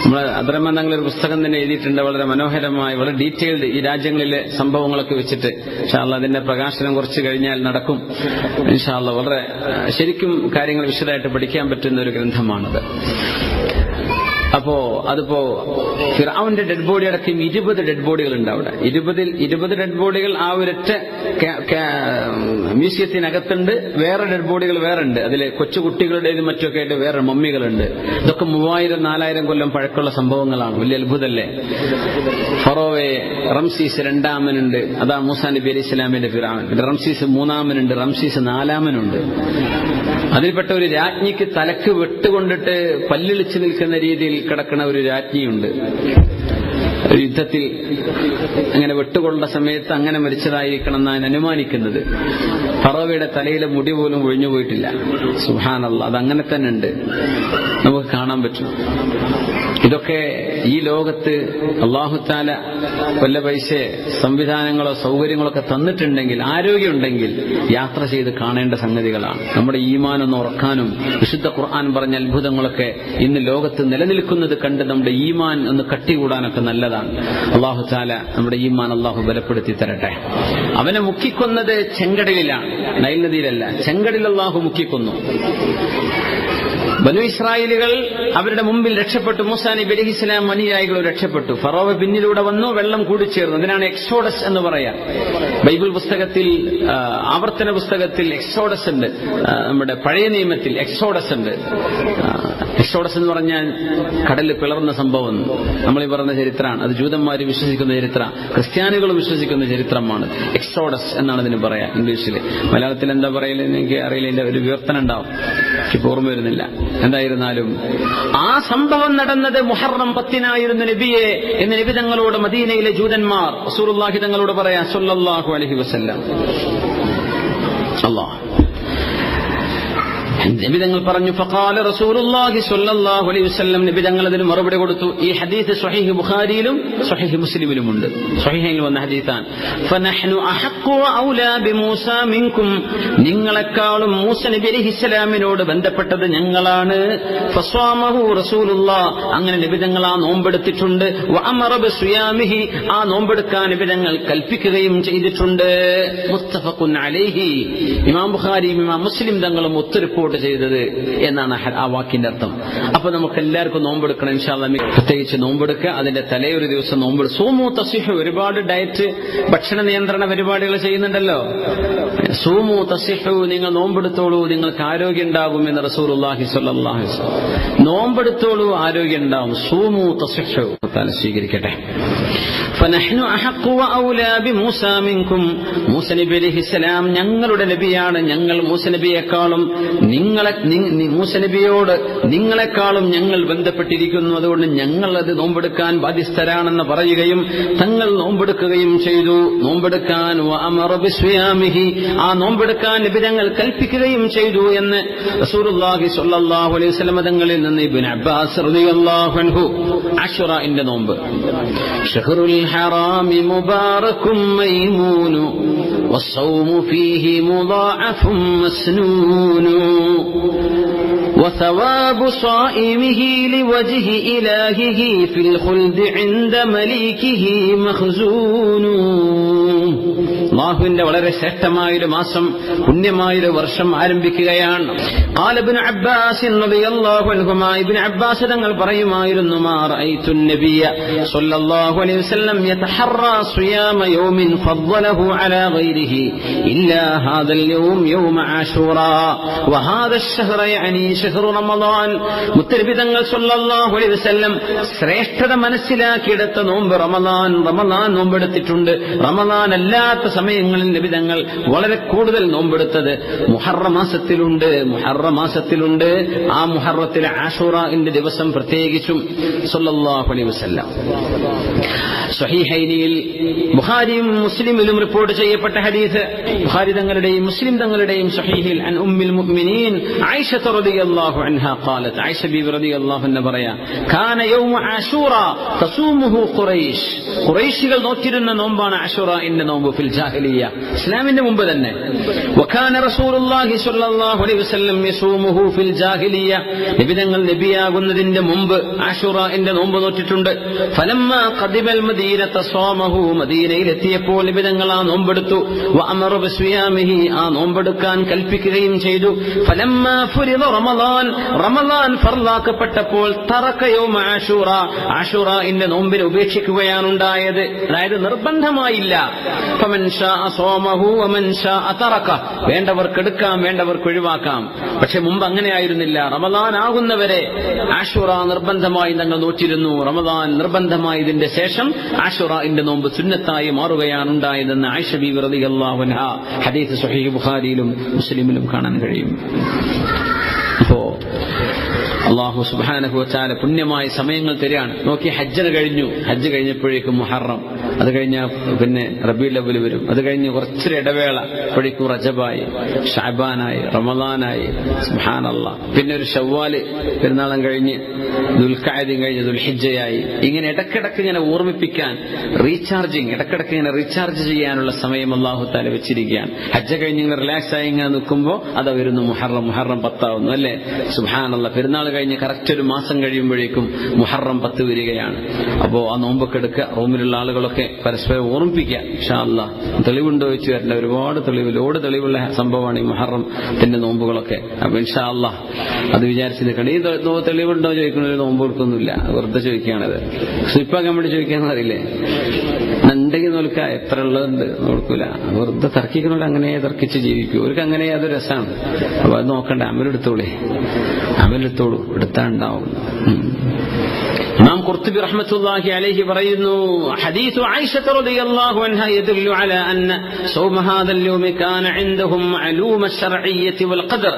നമ്മൾ അബ്ദുറഹ്മാൻ തങ്ങൾ ഒരു പുസ്തകം തന്നെ എഴുതിയിട്ടുണ്ട്, വളരെ മനോഹരമായി, വളരെ ഡീറ്റെയിൽഡ്, ഈ രാജ്യങ്ങളിലെ സംഭവങ്ങളൊക്കെ വെച്ചിട്ട്. ഇൻഷാ അല്ലാഹ് അതിന്റെ പ്രകാശനം കുറച്ച് കഴിഞ്ഞാൽ നടക്കും. ഇൻഷാ അല്ലാഹ് വളരെ ശരിക്കും കാര്യങ്ങൾ വിശദമായിട്ട് പഠിക്കാൻ പറ്റുന്ന ഒരു ഗ്രന്ഥമാണത്. അതിപ്പോ ഫിർഔന്റെ ഡെഡ് ബോഡി അടക്കം 20 ഡെഡ് ബോഡികൾ ഉണ്ട് അവിടെ. 20 ഡെഡ് ബോഡികൾ ആ ഒരൊറ്റ മ്യൂസിയത്തിനകത്തുണ്ട്. വേറെ ഡെഡ് ബോഡികൾ വേറെ ഉണ്ട്. അതിലെ കൊച്ചുകുട്ടികളുടേതും മറ്റൊക്കെ ആയിട്ട് വേറെ മമ്മികളുണ്ട്. ഇതൊക്കെ 3000-4000 കൊല്ലം പഴക്കമുള്ള സംഭവങ്ങളാണ്. വലിയ അത്ഭുതമല്ലേ? ഫറോവെ റംസീസ് രണ്ടാമനുണ്ട്, അതാ മൂസാ നബി അലൈഹി സ്വലാമിന്റെ ഫിർഔൻ. പിന്നെ റംസീസ് മൂന്നാമനുണ്ട്, റംസീസ് നാലാമനുണ്ട്. അതിൽപ്പെട്ട ഒരു രാജ്ഞിക്ക് തലക്ക് വെട്ടുകൊണ്ടിട്ട് പല്ലിളിച്ചു നിൽക്കുന്ന രീതിയിൽ കിടക്കുന്ന ഒരു രാജ്ഞിയുണ്ട്. ഒരു യുദ്ധത്തിൽ അങ്ങനെ വെട്ടുകൊണ്ട സമയത്ത് അങ്ങനെ മരിച്ചതായിരിക്കണം എന്നാണ് അനുമാനിക്കുന്നത്. ഫറോവയുടെ തലയിലെ മുടി പോലും ഒഴിഞ്ഞു പോയിട്ടില്ല. സുബ്ഹാനല്ലാഹ്, അതങ്ങനെ തന്നെ ഉണ്ട്, നമുക്ക് കാണാൻ പറ്റും. ഇതൊക്കെ ഈ ലോകത്ത് അല്ലാഹു തആല വല്ല പൈസ സംവിധാനങ്ങളോ സൗകര്യങ്ങളോ ഒക്കെ തന്നിട്ടുണ്ടെങ്കിൽ, ആരോഗ്യമുണ്ടെങ്കിൽ യാത്ര ചെയ്ത് കാണേണ്ട സംഗതികളാണ്. നമ്മുടെ ഈമാൻ ഒന്ന് ഉറക്കാനും വിശുദ്ധ ഖുർആൻ പറഞ്ഞ അത്ഭുതങ്ങളൊക്കെ ഇന്ന് ലോകത്ത് നിലനിൽക്കുന്നത് കണ്ട് നമ്മുടെ ഈമാൻ ഒന്ന് കട്ടികൂടാനൊക്കെ നല്ലതാണ്. അല്ലാഹു തആല നമ്മുടെ ഈമാൻ അല്ലാഹു ബലപ്പെടുത്തി തരട്ടെ. അവനെ മുക്കിക്കൊന്നത് ചെങ്കടലിലാണ്, നൈൽ നദിയിലല്ല. ചെങ്കടലിൽ അല്ലാഹു മുക്കിക്കൊന്നു. ബനു ഇസ്രായേലുകൾ അവരുടെ മുമ്പിൽ രക്ഷപ്പെട്ടു. മൂസാ നബി അലൈഹിസ്സലാം അനുയായികൾ രക്ഷപ്പെട്ടു. ഫറോവ പിന്നിലൂടെ വന്നു, വെള്ളം കൂടിച്ചേർന്നു. അതിനാണ് എക്സോഡസ് എന്ന് പറയാം. ബൈബിൾ പുസ്തകത്തിൽ, ആവർത്തന പുസ്തകത്തിൽ എക്സോഡസ് ഉണ്ട്. നമ്മുടെ പഴയ നിയമത്തിൽ എക്സോഡസ് ഉണ്ട്. എക്സോഡസ് എന്ന് പറഞ്ഞാൽ കടലിൽ പിളർന്ന സംഭവം നമ്മളീ പറയുന്ന ചരിത്രമാണ്. അത് ജൂതന്മാർ വിശ്വസിക്കുന്ന ചരിത്രം, ക്രിസ്ത്യാനികളും വിശ്വസിക്കുന്ന ചരിത്രമാണ്. എക്സോഡസ് എന്നാണ് ഇതിന് പറയാ ഇംഗ്ലീഷിൽ. മലയാളത്തിൽ എന്താ പറയലെന്ന് എനിക്ക് അറിയില്ല, ഇതിന്റെ ഒരു വിവർത്തനം ഉണ്ടാവും, എനിക്ക് ഓർമ്മ വരുന്നില്ല. എന്തായിരുന്നാലും ആ സംഭവം നടന്നത് മുഹറം 10 നബിയെ എന്ന് നബി തങ്ങളോട് മദീനയിലെ ജൂതന്മാർ റസൂലുള്ളാഹി തങ്ങളോട് പറയാ സ്വല്ലല്ലാഹു അലൈഹി വസല്ലം. അല്ലാഹ് നബി തങ്ങൾ പറഞ്ഞു, ഫഖാല റസൂലുള്ളാഹി സ്വല്ലല്ലാഹു അലൈഹി വസല്ലം, നബി തങ്ങൾ അതിന് മറുപടി കൊടുത്തു. ഈ ഹദീസ് സ്വഹീഹ് ബുഖാരിയിലും സ്വഹീഹ് മുസ്ലിമിലുമുണ്ട്. സ്വഹീഹിൽ വന്ന ഹദീസാണ്. ഫനഹ്നു അഹഖു ഔലാ ബിമൂസാ മിൻകും, നിങ്ങളെക്കാളും മൂസ നബി അലൈഹിസ്സലാമിനോട് ബന്ധപ്പെട്ടത് ഞങ്ങളാണ്. ഫസ്വാമഹു റസൂലുള്ളാഹ്, അങ്ങനെ നബി തങ്ങൾ ആ നോമ്പെടുത്തിട്ടുണ്ട്. വഅമറ ബിസിയാമിഹി, ആ നോമ്പെടുക്കാൻ നബി തങ്ങൾ കൽപ്പിക്കുകയും ചെയ്തിട്ടുണ്ട്. മുത്തഫഖുൻ അലൈഹി, ഇമാം ബുഖാരിയും ഇമാം മുസ്ലിം തങ്ങളും ഒത്തുറിപ്പോർട്ട് ചെയ്തത് എന്നാണ് ആ വാക്കിന്റെ അർത്ഥം. അപ്പൊ നമുക്ക് എല്ലാവർക്കും നോമ്പെടുക്കണം ഇൻഷാ അല്ലാഹ്. പ്രത്യേകിച്ച് നോമ്പെടുക്കുക, അതിന്റെ തലേ ഒരു ദിവസം നോമ്പെടുക്കും. സൂമു തസിഹു, ഒരുപാട് ഡയറ്റ് ഭക്ഷണ നിയന്ത്രണ പരിപാടികൾ ചെയ്യുന്നുണ്ടല്ലോ. സൂമു തസിഹു, നിങ്ങൾ നോമ്പെടുത്തോളൂ, നിങ്ങൾക്ക് ആരോഗ്യം ഉണ്ടാകും എന്ന് റസൂലുള്ളാഹി സ്വല്ലല്ലാഹു അലൈഹി വസല്ലം. നോമ്പെടുത്തോളൂ, ആരോഗ്യം ഉണ്ടാവും. സൂമു തസിഹു, സ്വീകരിക്കട്ടെ. ഫനഹ്നു അഹഖു വഔലാ ബിമൂസാ മിൻകും, മൂസ നബി അലൈഹിസ്സലാം ഞങ്ങളുടെ നബിയാണ്, ഞങ്ങൾ മൂസ നബിയെക്കാളും മൂസ നബിയോട് നിങ്ങളെക്കാളും ഞങ്ങൾ ബന്ധപ്പെട്ടിരിക്കുന്നു, അതുകൊണ്ട് ഞങ്ങൾ അത് നോമ്പെടുക്കാൻ ബാധ്യസ്ഥരാണെന്ന് പറയുകയും തങ്ങൾ നോമ്പെടുക്കുകയും ചെയ്തു. നോമ്പെടുക്കാൻ വഅമറ ബിസ്വിയാമിഹി, ആ നോമ്പെടുക്കാൻ നബി തങ്ങൾ കൽപ്പിക്കുകയും ചെയ്തു എന്ന് റസൂലുള്ളാഹി സ്വല്ലല്ലാഹു അലൈഹി വസല്ലം തങ്ങളിൽ നിന്ന് ഇബ്നു അബ്ബാസ് റളിയല്ലാഹു അൻഹു അശുറഇന്റെ നോമ്പ്. ശഹ്റുൽ ഹറാമി മുബാറകും മൈമൂനു വസ്സൗമു ഫീഹി മുദാഅഫും മസ്നൂനു وثواب صائمه لوجه إلهه في الخلد عند مليكه مخزون. അല്ലാഹുവിന്റെ വളരെ ശ്രേഷ്ഠമായൊരു മാസം, പുണ്യമായൊരു വർഷം ആരംഭിക്കുകയാണ്. ഖാല ഇബ്നു അബ്ബാസ് റളിയല്ലാഹു അൻഹുമാ, ഇബ്നു അബ്ബാസ് തങ്ങൾ പറയുമായിരുന്നു, മാ റഅയ്തു നബിയ സ്വല്ലല്ലാഹു അലൈഹി വസല്ലം യതഹറ സിയാമ യൗമിൻ ഫദ്ദലഹു അലാ ഗൈരിഹി ഇല്ലാ ഹാദൽ യൗം യൗമ ആശൂറാ വഹാദ അശ്ശഹ്റ യഅനി ശഹ്റു റമളാൻ. മുത്തനബി തങ്ങൾ സ്വല്ലല്ലാഹു അലൈഹി വസല്ലം ശ്രേഷ്ഠത മനസ്സിലാക്കിയെടുത്ത നോമ്പ് റമളാൻ നോമ്പെടുത്തിട്ടുണ്ട്. റമളാൻ അല്ലാത്ത സമയങ്ങളിൽ നബി തങ്ങൾ വളരെ കൂടുതൽ നോമ്പെടുത്തത് മുഹറം മാസത്തിലുണ്ട്. ആ മുഹറത്തിലെ ആശൂറയുടെ ദിവസം പ്രത്യേകിച്ചും സ്വല്ലല്ലാഹു അലൈഹി വസല്ലം. സ്വഹീഹൈനിൽ ബുഖാരിയും മുസ്ലിമിലും റിപ്പോർട്ട് ചെയ്യപ്പെട്ട ഹദീസ്, ബുഖാരി തങ്ങളുടെയും മുസ്ലിം തങ്ങളുടെയും സ്വഹീഹിൽ അൻ ഉമ്മുൽ മുഅ്മിനീൻ ആയിഷ റളിയല്ലാഹു അൻഹാ ഖാലത്ത്, ആയിഷ ബീവി റളിയല്ലാഹു അൻഹ പറയാ, കാന യൗമ ആശൂറ തസൂമുഹു ഖുറൈശ്, ഖുറൈശികൾ നോറ്റിരുന്ന നോമ്പാണ് ആശൂറയുടെ നോമ്പ് ഫിൽ ജാഹിലിയ്യ, ഇസ്ലാമിന്റെ മുമ്പ് തന്നെ. വകാന റസൂലുള്ളാഹി സ്വല്ലല്ലാഹു അലൈഹി വസല്ലം യസൂമുഹു ഫിൽ ജാഹിലിയ്യ, നബി തങ്ങൾ നബിയാകുന്നതിന്റെ മുമ്പ് ആശൂറയുടെ നോമ്പ് നോറ്റിട്ടുണ്ട്. ഫലമ്മാ ഖദിമൽ മദീനത സ്വമഹു, മദീനയിലെത്തിയപ്പോൾ നബി തങ്ങൾ ആ നോമ്പെടുത്തു. വഅമറ ബിസ്വിയാമിഹി, ആ നോമ്പെടുക്കാൻ കൽപ്പിക്കുകയും ചെയ്തു. ഫലമ്മാ ഫുരിദ റമളാൻ ഫർലാക്കപ്പെട്ടപ്പോൾ തറക യൗമ ആശൂറ, ആശൂറയുടെ നോമ്പിനെ ഉപേക്ഷിക്കുകയാണ് ഉണ്ടായത്. അതായത് നിർബന്ധമായില്ല. ഫമൻ ശാഅ സ്വമഹു വമൻ ശാഅ തറക, വേണ്ടവർക്ക് എടുക്കാം, വേണ്ടവർക്ക് ഒഴിവാക്കാം. പക്ഷെ മുമ്പ് അങ്ങനെയായിരുന്നില്ല. റമളാൻ ആകുന്നവരെ ആശൂറ നിർബന്ധമായി തങ്ങൾ നോറ്റിരുന്നു. റമളാൻ നിർബന്ധമായതിന്റെ ശേഷം ആശൂറയുടെ നോമ്പ് സുന്നത്തായി മാറുകയാണ് ഉണ്ടായതെന്ന് ആയിഷ ബീവി റളിയല്ലാഹു അൻഹാ ഹദീസ് സ്വഹീഹ് ബുഖാരിയിലും മുസ്ലിമിലും കാണാൻ കഴിയും. അപ്പോ അല്ലാഹു സുബ്ഹാനഹു വ തആല പുണ്യമായ സമയങ്ങൾ തരികയാണ്. നോക്കി, ഹജ്ജ് കഴിഞ്ഞപ്പോഴേക്കും മുഹറം, അത് കഴിഞ്ഞ പിന്നെ റബീഉൽ അവ്വൽ വരും, അത് കഴിഞ്ഞ് കുറച്ചൊരു ഇടവേള, അപ്പോഴേക്കും റജബായി, ഷഅബാനായി, റമളാനായി, സുബ്ഹാനല്ലാഹ്. പിന്നെ ഒരു ശവ്വാൽ പെരുന്നാളും കഴിഞ്ഞ് ദുൽഖഅദയും കഴിഞ്ഞ് ദുൽഹിജ്ജയായി. ഇങ്ങനെ ഇടക്കിടക്ക് ഇങ്ങനെ ഓർമ്മിപ്പിക്കാൻ, ഇടക്കിടക്ക് ഇങ്ങനെ റീചാർജ് ചെയ്യാനുള്ള സമയം അല്ലാഹു തആല വെച്ചിരിക്കുകയാണ്. ഹജ്ജ് കഴിഞ്ഞ് ഇങ്ങനെ റിലാക്സ് ആയി ഇങ്ങനെ നിൽക്കുമ്പോൾ അത് വരുന്നു മുഹറം 10 ആവുന്നു, അല്ലേ? സുബ്ഹാനല്ലാഹ്. പെരുന്നാൾ കഴിഞ്ഞ് കറക്റ്റ് ഒരു മാസം കഴിയുമ്പോഴേക്കും മുഹറം 10 വരികയാണ്. അപ്പോ ആ നോമ്പൊക്കെ എടുക്കുക, റൂമിലുള്ള ആളുകളൊക്കെ പരസ്പരം ഓർമ്മിപ്പിക്കുക. ഇൻഷാ അല്ലാഹ് തെളിവുണ്ടോ ചോദിച്ചു വരേണ്ട, ഒരുപാട് തെളിവുള്ള സംഭവമാണ് ഈ മുഹറത്തിന്റെ നോമ്പുകളൊക്കെ. അപ്പൊ ഇൻഷാ അല്ലാഹ് അത് വിചാരിച്ചത് ഈ തെളിവുണ്ടോ ചോദിക്കുന്ന ഒരു നോമ്പ് കൊടുക്കൊന്നുമില്ല, വെറുതെ ചോദിക്കുകയാണത്. സ്ലിപ്പാക്കാൻ വേണ്ടി ചോദിക്കാന്ന് അറിയില്ലേ? ഉണ്ടെങ്കിൽ നോൽക്ക, എത്ര ഉള്ളതുണ്ട് നോക്കൂല, വെറുതെ തർക്കിക്കുന്നവർ അങ്ങനെ തർക്കിച്ച് ജീവിക്കൂ. അവർക്ക് അങ്ങനെ അത് രസമാണ്. അപ്പൊ അത് നോക്കണ്ട, അമലെടുത്തോളൂ, എടുത്താ ഉണ്ടാവും. ഇമാം ഖുർത്തുബി റഹ്മത്തുള്ളാഹി അലൈഹി പറയുന്നു, ഹദീസ് ആയിഷ റളിയല്ലാഹു അൻഹാ യദുല്ലു അലാ അന്ന സൗമ ഹാദൽ യൗമി കാന ഇൻദഹും മഅലൂമ അശ്ശർഇയ്യത്തി വൽ ഖദർ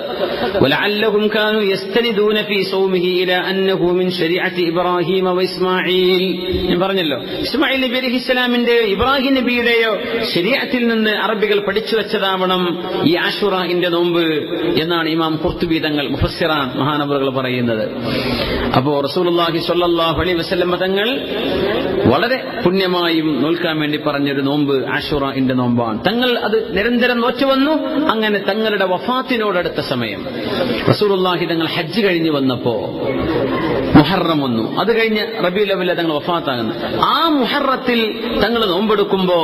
വലഅല്ലഹും കാനൂ യസ്തനിദൂന ഫീ സൗമിഹി ഇലാ അന്നഹു മിൻ ശരീഅത്തി ഇബ്രാഹീം വ ഇസ്മാഈൽ. ഞാൻ പറഞ്ഞല്ലോ, ഇസ്മാഈൽ നബി അലൈഹിസ്സലാമിന്റെ ഇബ്രാഹിം നബിയുടെയോ ശരീഅത്തിൽ നിന്ന് അറബികൾ പഠിച്ചു വെച്ചതാവണം ഈ ആശൂറയുടെ നോമ്പ് എന്നാണ് ഇമാം ഖുർത്തുബി തങ്ങൾ മുഫസ്സിറാൻ മഹാനവറുകൾ പറയുന്നത്. അപ്പോ റസൂലുള്ളാഹി സ്വല്ലല്ലാഹു അലൈഹി വസല്ലം തങ്ങൾ വളരെ പുണ്യമായും നോൽക്കാൻ വേണ്ടി പറഞ്ഞൊരു നോമ്പ് ആശൂറയുടെ നോമ്പാണ്. തങ്ങൾ അത് നിരന്തരം നോറ്റുവന്നു. അങ്ങനെ തങ്ങളുടെ വഫാത്തിനോടടുത്ത സമയം റസൂലുള്ളാഹി തങ്ങൾ ഹജ്ജ് കഴിഞ്ഞ് വന്നപ്പോ മുഹറം വന്നു. അത് കഴിഞ്ഞ് റബീഉൽ അവ്വൽ തങ്ങൾ വഫാത്താകുന്നു. ആ മുഹറത്തിൽ തങ്ങൾ നോമ്പെടുക്കുമ്പോ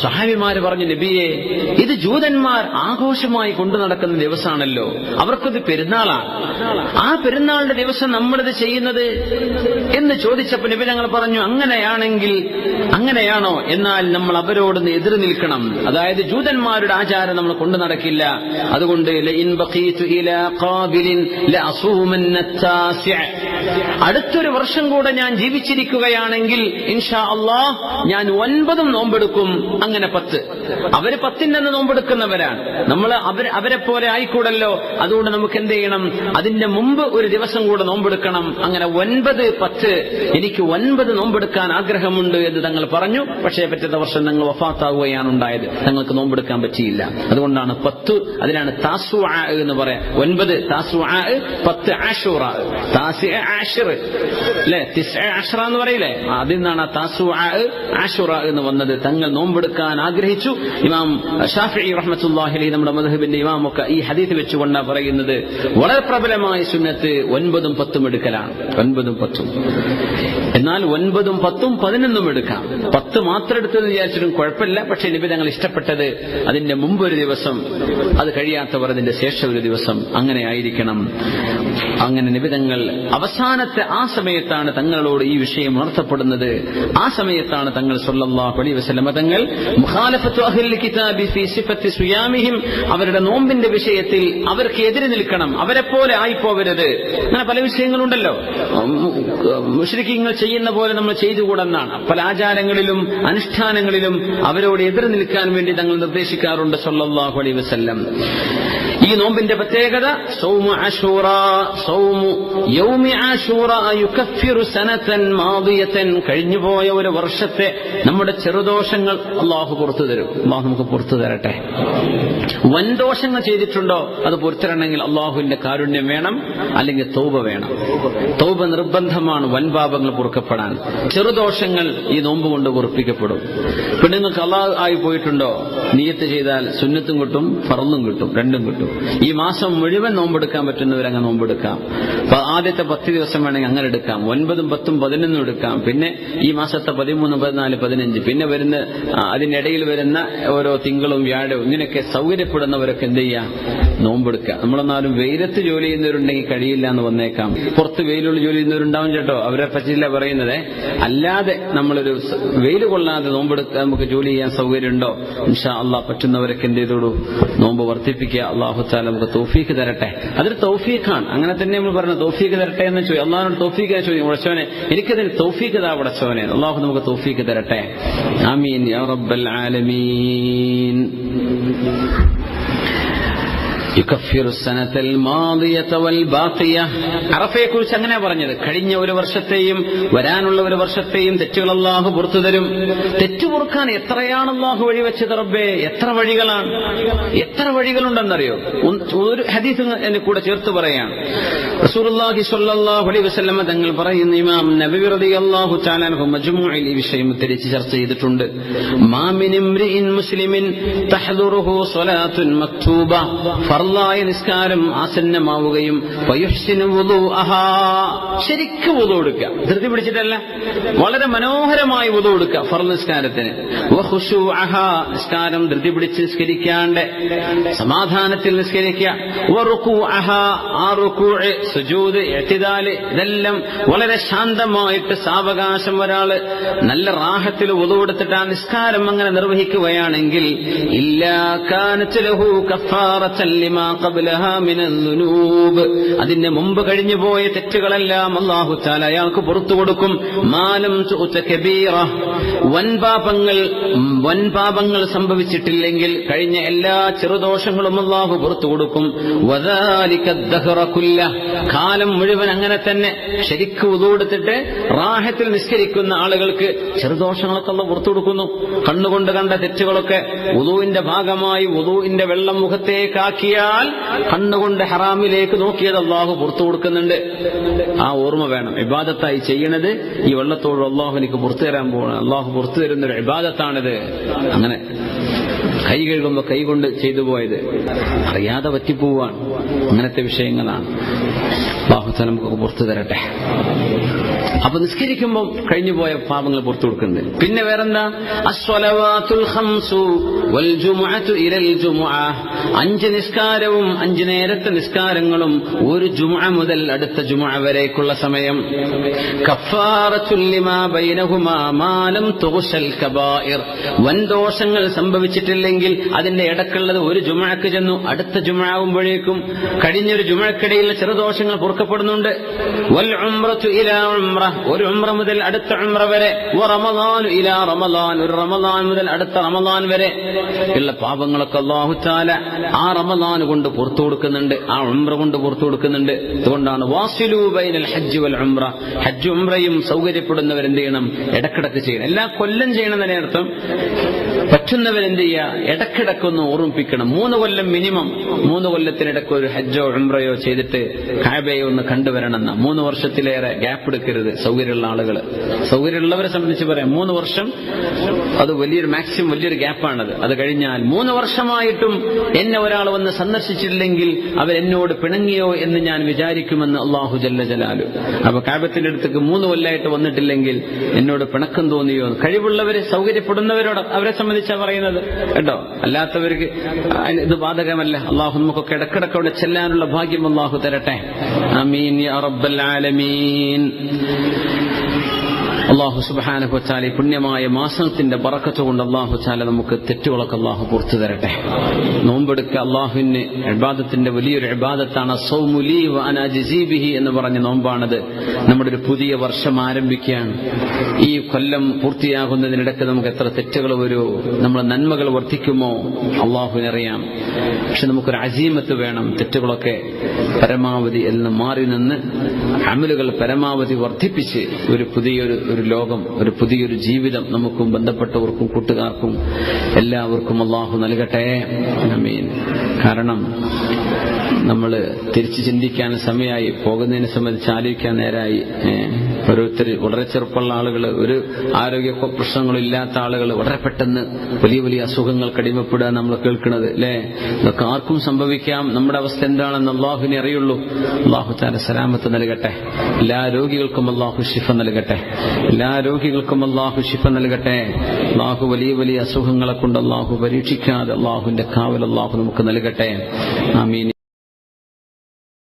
സ്വഹാബിമാര് പറഞ്ഞു, നബിയെ, ഇത് ജൂതന്മാർ ആഘോഷമായി കൊണ്ടു നടക്കുന്ന ദിവസമാണല്ലോ, അവർക്കത് പെരുന്നാളാണ്. ആ പെരുന്നാളിന്റെ ദിവസം നമ്മളിത് ചെയ്യുന്നത് എന്ന് ചോദിച്ചപ്പോൾ നബി തങ്ങൾ പറഞ്ഞു, അങ്ങനെയാണെങ്കിൽ അങ്ങനെയാണോ? എന്നാൽ നമ്മൾ അവരോട് എതിർ നിൽക്കണം. അതായത് ജൂതന്മാരുടെ ആചാരം നമ്മൾ കൊണ്ടു നടക്കില്ല. അതുകൊണ്ട് അടുത്തൊരു വർഷം കൂടെ ഞാൻ ജീവിച്ചിരിക്കുകയാണെങ്കിൽ ഇൻഷാ അല്ലാഹ് ഞാൻ 9 നോമ്പെടുക്കും. അങ്ങനെ 10. അവര് 10 നോമ്പെടുക്കുന്നവരാണ്. നമ്മൾ അവരെ പോലെ ആയിക്കൂടല്ലോ. അതുകൊണ്ട് നമുക്ക് എന്ത് ചെയ്യണം? അതിന്റെ മുമ്പ് ഒരു ദിവസം കൂടെ നോമ്പെടുക്കണം. അങ്ങനെ 9, 10 എനിക്ക് 9 നോമ്പെടുക്കാൻ ആഗ്രഹമുണ്ട് എന്ന് തങ്ങൾ പറഞ്ഞു. പക്ഷേ പിറ്റത്തെ വർഷം തങ്ങൾ വഫാത്താവുകയാണ് ഉണ്ടായത്. തങ്ങൾക്ക് നോമ്പെടുക്കാൻ പറ്റിയില്ല. അതുകൊണ്ടാണ് 10. അതിനാണ് താസുആ എന്ന് പറയാം. 9 താസുആ, 10 ആശൂറ, താസിഅ ആശിർ അല്ലെ, 9 ആശറ എന്ന് പറയില്ലേ, അതിൽ നിന്നാണ് താസുആ ആശൂറ എന്ന് വന്നത്. തങ്ങൾ നോമ്പെടുക്കാൻ ആഗ്രഹിച്ചു. ഇമാം ഷാഫിഈ റഹ്മത്തുള്ളാഹി അലൈഹി നമ്മുടെ മദ്ഹബിന്റെ ഇമാമൊക്കെ ഈ ഹദീസ് വെച്ചുകൊണ്ടാണ് പറയുന്നത് വളരെ പ്രബലമായ സുന്നത്ത് 9ഉം 10ഉം എടുക്കലാണ്. 9ഉം 10ഉം. എന്നാൽ 9ഉം 10ഉം 11ഉം എടുക്കാം. 10 മാത്രം എടുത്തെന്ന് വിചാരിച്ചിട്ടും കുഴപ്പമില്ല. പക്ഷേ നബി തങ്ങൾ ഇഷ്ടപ്പെട്ടത് അതിന്റെ മുമ്പ് ഒരു ദിവസം, അത് കഴിയാത്തവർ അതിന്റെ ശേഷം ഒരു ദിവസം, അങ്ങനെ ആയിരിക്കണം. അങ്ങനെ നബി തങ്ങൾ അവസാനത്തെ ആ സമയത്താണ് തങ്ങളോട് ഈ വിഷയം ഉണർത്തപ്പെടുന്നത്. ആ സമയത്താണ് തങ്ങൾ സ്വല്ലല്ലാഹു അലൈഹി വസല്ലം തങ്ങൾ മുഖാലഫത്തു അഹ്ലിൽ കിതാബി ഫീ സിഫത്തി സുയാമിഹിം, അവരുടെ നോമ്പിന്റെ വിഷയത്തിൽ അവർക്ക് എതിരെ നിൽക്കണം, അവരെപ്പോലെ ആയിപ്പോവരുത്. അങ്ങനെ പല വിഷയങ്ങളുണ്ടല്ലോ. മുശ്രിക്കീങ്ങൾ ചെയ്യുന്ന പോലെ നമ്മൾ ചെയ്തുകൂടെന്നാണ്. പല ആചാരങ്ങളിലും അനുഷ്ഠാനങ്ങളിലും അവരോട് എതിർ നിൽക്കാൻ വേണ്ടി തങ്ങൾ നിർദ്ദേശിക്കാറുണ്ട് സ്വല്ലല്ലാഹു അലൈഹി വസല്ലം. ഈ നോമ്പിന്റെ പ്രത്യേകത സൗമു ആശൂറ, സൗമു യൗമി ആശൂറ യുകഫിറു സനതൻ മാദിയതൻ, കഴിഞ്ഞുപോയ ഒരു വർഷത്തെ നമ്മുടെ ചെറുദോഷങ്ങൾ അല്ലാഹു പുറത്തു തരും. അല്ലാഹു നമുക്ക് പുറത്തു തരട്ടെ. വൻദോഷങ്ങൾ ചെയ്തിട്ടുണ്ടോ അത് പുറത്തിരണമെങ്കിൽ അല്ലാഹുവിന്റെ കാരുണ്യം വേണം, അല്ലെങ്കിൽ തൗബ വേണം. തൗബ നിർബന്ധമാണ് വൻപാപങ്ങൾ പൊറുക്കപ്പെടാൻ. ചെറുദോഷങ്ങൾ ഈ നോമ്പ് കൊണ്ട് പൊറുപ്പിക്കപ്പെടും. പെണ്ണുങ്ങൾക്ക് അല്ലാഹു ആയി പോയിട്ടുണ്ടോ? നിയ്യത്ത് ചെയ്താൽ സുന്നത്തും കിട്ടും, ഫർളും കിട്ടും, രണ്ടും കിട്ടും. ഈ മാസം മുഴുവൻ നോമ്പെടുക്കാൻ പറ്റുന്നവരങ്ങ് നോമ്പെടുക്കാം. ആദ്യത്തെ 10 ദിവസം വേണമെങ്കിൽ അങ്ങനെ എടുക്കാം. 9ഉം 10ഉം 11ഉം എടുക്കാം. പിന്നെ ഈ മാസത്തെ 13, 14, 15, പിന്നെ വരുന്ന അതിനിടയിൽ വരുന്ന ഓരോ തിങ്കളും വ്യാഴവും, ഇങ്ങനെയൊക്കെ സൗകര്യപ്പെടുന്നവരൊക്കെ എന്ത് ചെയ്യാം? നോമ്പെടുക്കുക. നമ്മളെന്നാലും വെയിലത്ത് ജോലി ചെയ്യുന്നവരുണ്ടെങ്കിൽ കഴിയില്ല എന്ന് വന്നേക്കാം. പുറത്ത് വെയിലുള്ള ജോലി ചെയ്യുന്നവരുണ്ടാവും കേട്ടോ, അവരെ പറ്റില്ല പറയുന്നത്. അല്ലാതെ നമ്മളൊരു വെയിൽ കൊള്ളാതെ നോമ്പെടുക്കാൻ നമുക്ക് ജോലി ചെയ്യാൻ സൗകര്യമുണ്ടോ? ഇൻഷാ അല്ലാഹ് പറ്റുന്നവരൊക്കെ എന്ത് ചെയ്തോളൂ, നോമ്പ് വർദ്ധിപ്പിക്കുക. അല്ലാഹു തആല നമുക്ക് തൗഫീഖ് തരട്ടെ. അതൊരു തൗഫീഖാണ്. അങ്ങനെ തന്നെ നമ്മൾ പറഞ്ഞു തൗഫീഖ് തരട്ടെ എന്ന് ചോദിക്കും. അല്ലാഹുവിനോട് തൗഫീഖ് ചോദിക്കും, ഉടച്ചവനെ എനിക്കതിന് തൗഫീഖ് താ ഉടച്ചവനെ. അല്ലാഹു നമുക്ക് തൗഫീഖ് തരട്ടെ. ആമീൻ യാ റബ്ബൽ ആലമീൻ. യുകഫിറു സനതൽ മാദിയത വൽ ബാഖിയ. അറഫയെ കുറിച്ച് അങ്ങനെ പറഞ്ഞത്, കഴിഞ്ഞ ഒരു വർഷത്തെയും വരാനുള്ള ഒരു വർഷത്തെയും തെറ്റുകൾ അല്ലാഹു പുറത്തു തരും. തെറ്റു പൊറുക്കാൻ എത്രയാണ് അല്ലാഹു വഴിവെച്ചത് റബ്ബേ, എത്ര വഴികളാണ്, എത്ര വഴികളുണ്ടെന്നറിയോ? ഒരു ഹദീസ് എന്നെ കൂടെ ചേർത്ത് പറയാണ്. റസൂലുള്ളാഹി സ്വല്ലല്ലാഹു അലൈഹി വസല്ലം തങ്ങൾ പറയുന്നു, ഇമാം നബവി റളിയല്ലാഹു തആല അൻഹു മജ്മുഇൽ ഈ വിഷയം തിരിച്ച് ചർച്ച ചെയ്തിട്ടുണ്ട്. മാ മിൻ ഇംറിഇൻ മുസ്ലിമിൻ തഹ്ദുറുഹു സ്വലാത്തുൻ മക്തൂബ, ഫർളായ നിസ്കാരം ആസന്നമാവുകയും വയുഹ്സിനു വുദൂഅഹാ, ശരിക്ക് വുദൂ എടുക്കുക, ധൃതി പിടിച്ചിട്ടല്ല, വളരെ മനോഹരമായി വുദൂ എടുക്കുക ഫർള് നിസ്കാരത്തിന്. വഖുശൂഅഹാ, നിസ്കാരം ധൃതി പിടിച്ച് നിസ്കരിക്കാണ്ട് സമാധാനത്തിൽ നിസ്കരിക്കുക. വറുകൂഅഹാ, ആ റുകൂഅ്, സുജൂദ്, ഇഅ്തിദാൽ, ഇതെല്ലാം വളരെ ശാന്തമായിട്ട് സാവകാശം ഒരാള് നല്ല റാഹത്തിൽ വുദൂ എടുത്തിട്ട് ആ നിസ്കാരം അങ്ങനെ നിർവഹിക്കുകയാണെങ്കിൽ ഇല്ലാ കാനത് ലഹു കഫാറത്തൻ ലിമാ ഖബ്ലഹാ മിനൽ ദുനൂബ്, അതിന്റെ മുമ്പ് കഴിഞ്ഞു പോയ തെറ്റുകളെല്ലാം അല്ലാഹു തആല അയാൾക്ക് പുറത്തു കൊടുക്കും. മാലം തുഅത കബീറ, വൻപാപങ്ങൾ സംഭവിച്ചിട്ടില്ലെങ്കിൽ കഴിഞ്ഞ എല്ലാ ചെറുദോഷങ്ങളും അല്ലാഹു പുറത്തു കൊടുക്കും. വദാലിക ദഹ്റ കുല്ല, കാലം മുഴുവൻ അങ്ങനെ തന്നെ ശരിക്ക് വുദൂ എടുത്തിട്ട് റാഹത്തിൽ നിസ്കരിക്കുന്ന ആളുകൾക്ക് ചെറുദോഷങ്ങളൊക്കെ അല്ലാഹു പുറത്തു കൊടുക്കുന്നു. കണ്ണുകൊണ്ട് കണ്ട തെറ്റുകളൊക്കെ വുദൂവിന്റെ ഭാഗമായി വുദൂവിന്റെ വെള്ളം മുഖത്തേക്കാക്കിയാൽ കണ്ണുകൊണ്ട് ഹറാമിലേക്ക് നോക്കിയത് അല്ലാഹു പുറത്തു കൊടുക്കുന്നുണ്ട്. ആ ഓർമ്മ വേണം. ഇബാദത്തായി ചെയ്യണത് ഈ വെള്ളത്തോട് അല്ലാഹു എനിക്ക് പുറത്തു തരാൻ പോകണം, അല്ലാഹു പുറത്തു തരുന്നൊരു ഇബാദത്താണിത്. അങ്ങനെ കൈ കഴുകുമ്പോൾ കൈ കൊണ്ട് ചെയ്തു പോയത് അറിയാതെ പറ്റിപ്പോവാണ്. അങ്ങനത്തെ വിഷയങ്ങളാണ്. അല്ലാഹു തആല നമുക്ക് പുറത്തു തരട്ടെ. അപ്പൊ നിസ്കരിക്കുമ്പോൾ കഴിഞ്ഞുപോയ പാപങ്ങൾ പുറത്തു കൊടുക്കുന്നത്. പിന്നെ വേറെന്താ? അസ്വലവാത്തുൽ ഖംസു വൽ ജുമുഅതു ഇലൽ ജുമുഅ. 5 നിസ്കാരവും 5 നേരത്തെ നിസ്കാരങ്ങളും ഒരു ജുമുഅ മുതൽ അടുത്ത ജുമുഅ വരേക്കുള്ള സമയം. കഫാറത്തുൽ ലിമാ ബൈനഹുമാ മാ ലം തുഗ്ശൽ കബായിർ. വൻദോഷങ്ങൾ സംഭവിച്ചിട്ടില്ലെങ്കിൽ അതിന്റെ ഇടക്കുള്ളത് ഒരു ജുമുഅക്ക് ചെന്നു അടുത്ത ജുമുഅ ആവുമ്പോഴേക്കും കഴിഞ്ഞൊരു ജുമുഅക്കിടയിൽ ചെറുദോഷങ്ങൾ പൊറുക്കപ്പെടുന്നുണ്ട്. വൽ ഉംറതു ഇലാ ഉംറ. ഒരു ഉംറ മുതൽ അടുത്ത ഉംറ വരെ. റമളാൻ ഇലാ റമളാൻ. ഒരു റമളാൻ മുതൽ അടുത്ത റമളാൻ വരെ ഉള്ള പാപങ്ങളൊക്കെ അല്ലാഹു തആല ആ റമളാൻ കൊണ്ട് പുറത്തു കൊടുക്കുന്നുണ്ട്, ആ ഉംറ കൊണ്ട് പുറത്തു കൊടുക്കുന്നുണ്ട്. അതുകൊണ്ടാണ് വാസിലു ബൈനൽ ഹജ്ജ് വൽ ഉംറ. ഹജ്ജ് ഉംറയും സൗകര്യപ്പെടുന്നവരെന്ത് ചെയ്യണം? ഇടക്കിടക്ക് ചെയ്യണം. എല്ലാ കൊല്ലം ചെയ്യണം തന്നെ അർത്ഥം. പറ്റുന്നവരെന്ത് ചെയ്യുക? ഇടക്കിടക്കൊന്ന് ഓർമ്മിപ്പിക്കണം. 3 കൊല്ലം മിനിമം. 3 കൊല്ലത്തിനിടയ്ക്ക് ഒരു ഹജ്ജോ ഉംറയോ ചെയ്തിട്ട് കഅബയെ ഒന്ന് കണ്ടുവരണം. 3 വർഷത്തിലേറെ ഗ്യാപ്പ് എടുക്കരുത്. സൗകര്യമുള്ള ആളുകൾ, സൗകര്യമുള്ളവരെ സംബന്ധിച്ച് പറയാം 3 വർഷം അത് വലിയൊരു മാക്സിമം വലിയൊരു ഗ്യാപ്പാണത്. അത് കഴിഞ്ഞാൽ 3 വർഷമായിട്ടും എന്നെ ഒരാൾ വന്ന് സന്ദർശിച്ചില്ലെങ്കിൽ അവരെന്നോട് പിണങ്ങിയോ എന്ന് ഞാൻ വിചാരിക്കുമെന്ന് അല്ലാഹു ജല്ല ജലാലു. അപ്പൊ കഅബത്തിന്റെ അടുത്തേക്ക് 3 കൊല്ലമായിട്ട് വന്നിട്ടില്ലെങ്കിൽ എന്നോട് പിണക്കം തോന്നിയോ? കഴിവുള്ളവര് സൗകര്യപ്പെടുന്നവരോട് അവരെ സംബന്ധിച്ചാണ് പറയുന്നത് കേട്ടോ. അല്ലാത്തവർക്ക് ഇത് ബാധകമല്ല. അല്ലാഹു നമുക്കൊക്കെ ഇടക്കിടക്ക് അവിടെ ചെല്ലാനുള്ള ഭാഗ്യം അല്ലാഹു തരട്ടെ. ആമീൻ യാ റബ്ബൽ ആലമീൻ. അല്ലാഹു സുബ്ഹാനഹു വ തആല പുണ്യമായ മാസത്തിന്റെ ബറക്കത്ത് കൊണ്ട് അല്ലാഹു തആല നമുക്ക് തെറ്റുകളൊക്കെ അല്ലാഹു പുറത്തു തരട്ടെ. നോമ്പെടുക്കുക അല്ലാഹുവിന് ഇബാദത്തിന്റെ വലിയൊരു ഇബാദത്താണ്. സൗമു ലീ വ അന അജ്സീ ബിഹി എന്ന് പറഞ്ഞ നോമ്പാണത്. നമ്മുടെ ഒരു പുതിയ വർഷം ആരംഭിക്കുകയാണ്. ഈ കൊല്ലം പൂർത്തിയാകുന്നതിനിടയ്ക്ക് നമുക്ക് എത്ര തെറ്റുകൾ വരുമോ, നമ്മുടെ നന്മകൾ വർദ്ധിക്കുമോ അല്ലാഹുവിനറിയാം. പക്ഷെ നമുക്കൊരു അസീമത്ത് വേണം. തെറ്റുകളൊക്കെ പരമാവധി എന്ന് മാറി നിന്ന് അമലുകൾ പരമാവധി വർദ്ധിപ്പിച്ച് ഒരു പുതിയൊരു ലോകം, ഒരു പുതിയൊരു ജീവിതം നമുക്കും ബന്ധപ്പെട്ടവർക്കും കൂട്ടുകാർക്കും എല്ലാവർക്കും അല്ലാഹു നൽകട്ടെ. ആമീൻ. കാരണം നമ്മൾ തിരിച്ചു ചിന്തിക്കാൻ സമയമായി, പോകുന്നതിനെ സംബന്ധിച്ച് ആലോചിക്കാൻ നേരമായി. ഓരോരുത്തർ വളരെ ചെറുപ്പമുള്ള ആളുകൾ, ഒരു ആരോഗ്യ പ്രശ്നങ്ങളും ഇല്ലാത്ത ആളുകൾ വളരെ പെട്ടെന്ന് വലിയ വലിയ അസുഖങ്ങൾ കടിമപ്പെടുക നമ്മൾ കേൾക്കുന്നത് അല്ലേ? ഇതൊക്കെ ആർക്കും സംഭവിക്കാം. നമ്മുടെ അവസ്ഥ എന്താണെന്ന് അല്ലാഹുവിനെ അറിയുള്ളൂ. അല്ലാഹു തആല സലാമത്ത് നൽകട്ടെ. എല്ലാ രോഗികൾക്കും അല്ലാഹു ശിഫ നൽകട്ടെ. എല്ലാ രോഗികൾക്കും അല്ലാഹു ശിഫ നൽകട്ടെ. അല്ലാഹു വലിയ വലിയ അസുഖങ്ങളെ കൊണ്ട് അല്ലാഹു പരീക്ഷിക്കാതെ അല്ലാഹുവിന്റെ കാവൽ അല്ലാഹു നമുക്ക് നൽകട്ടെ. ആമീൻ.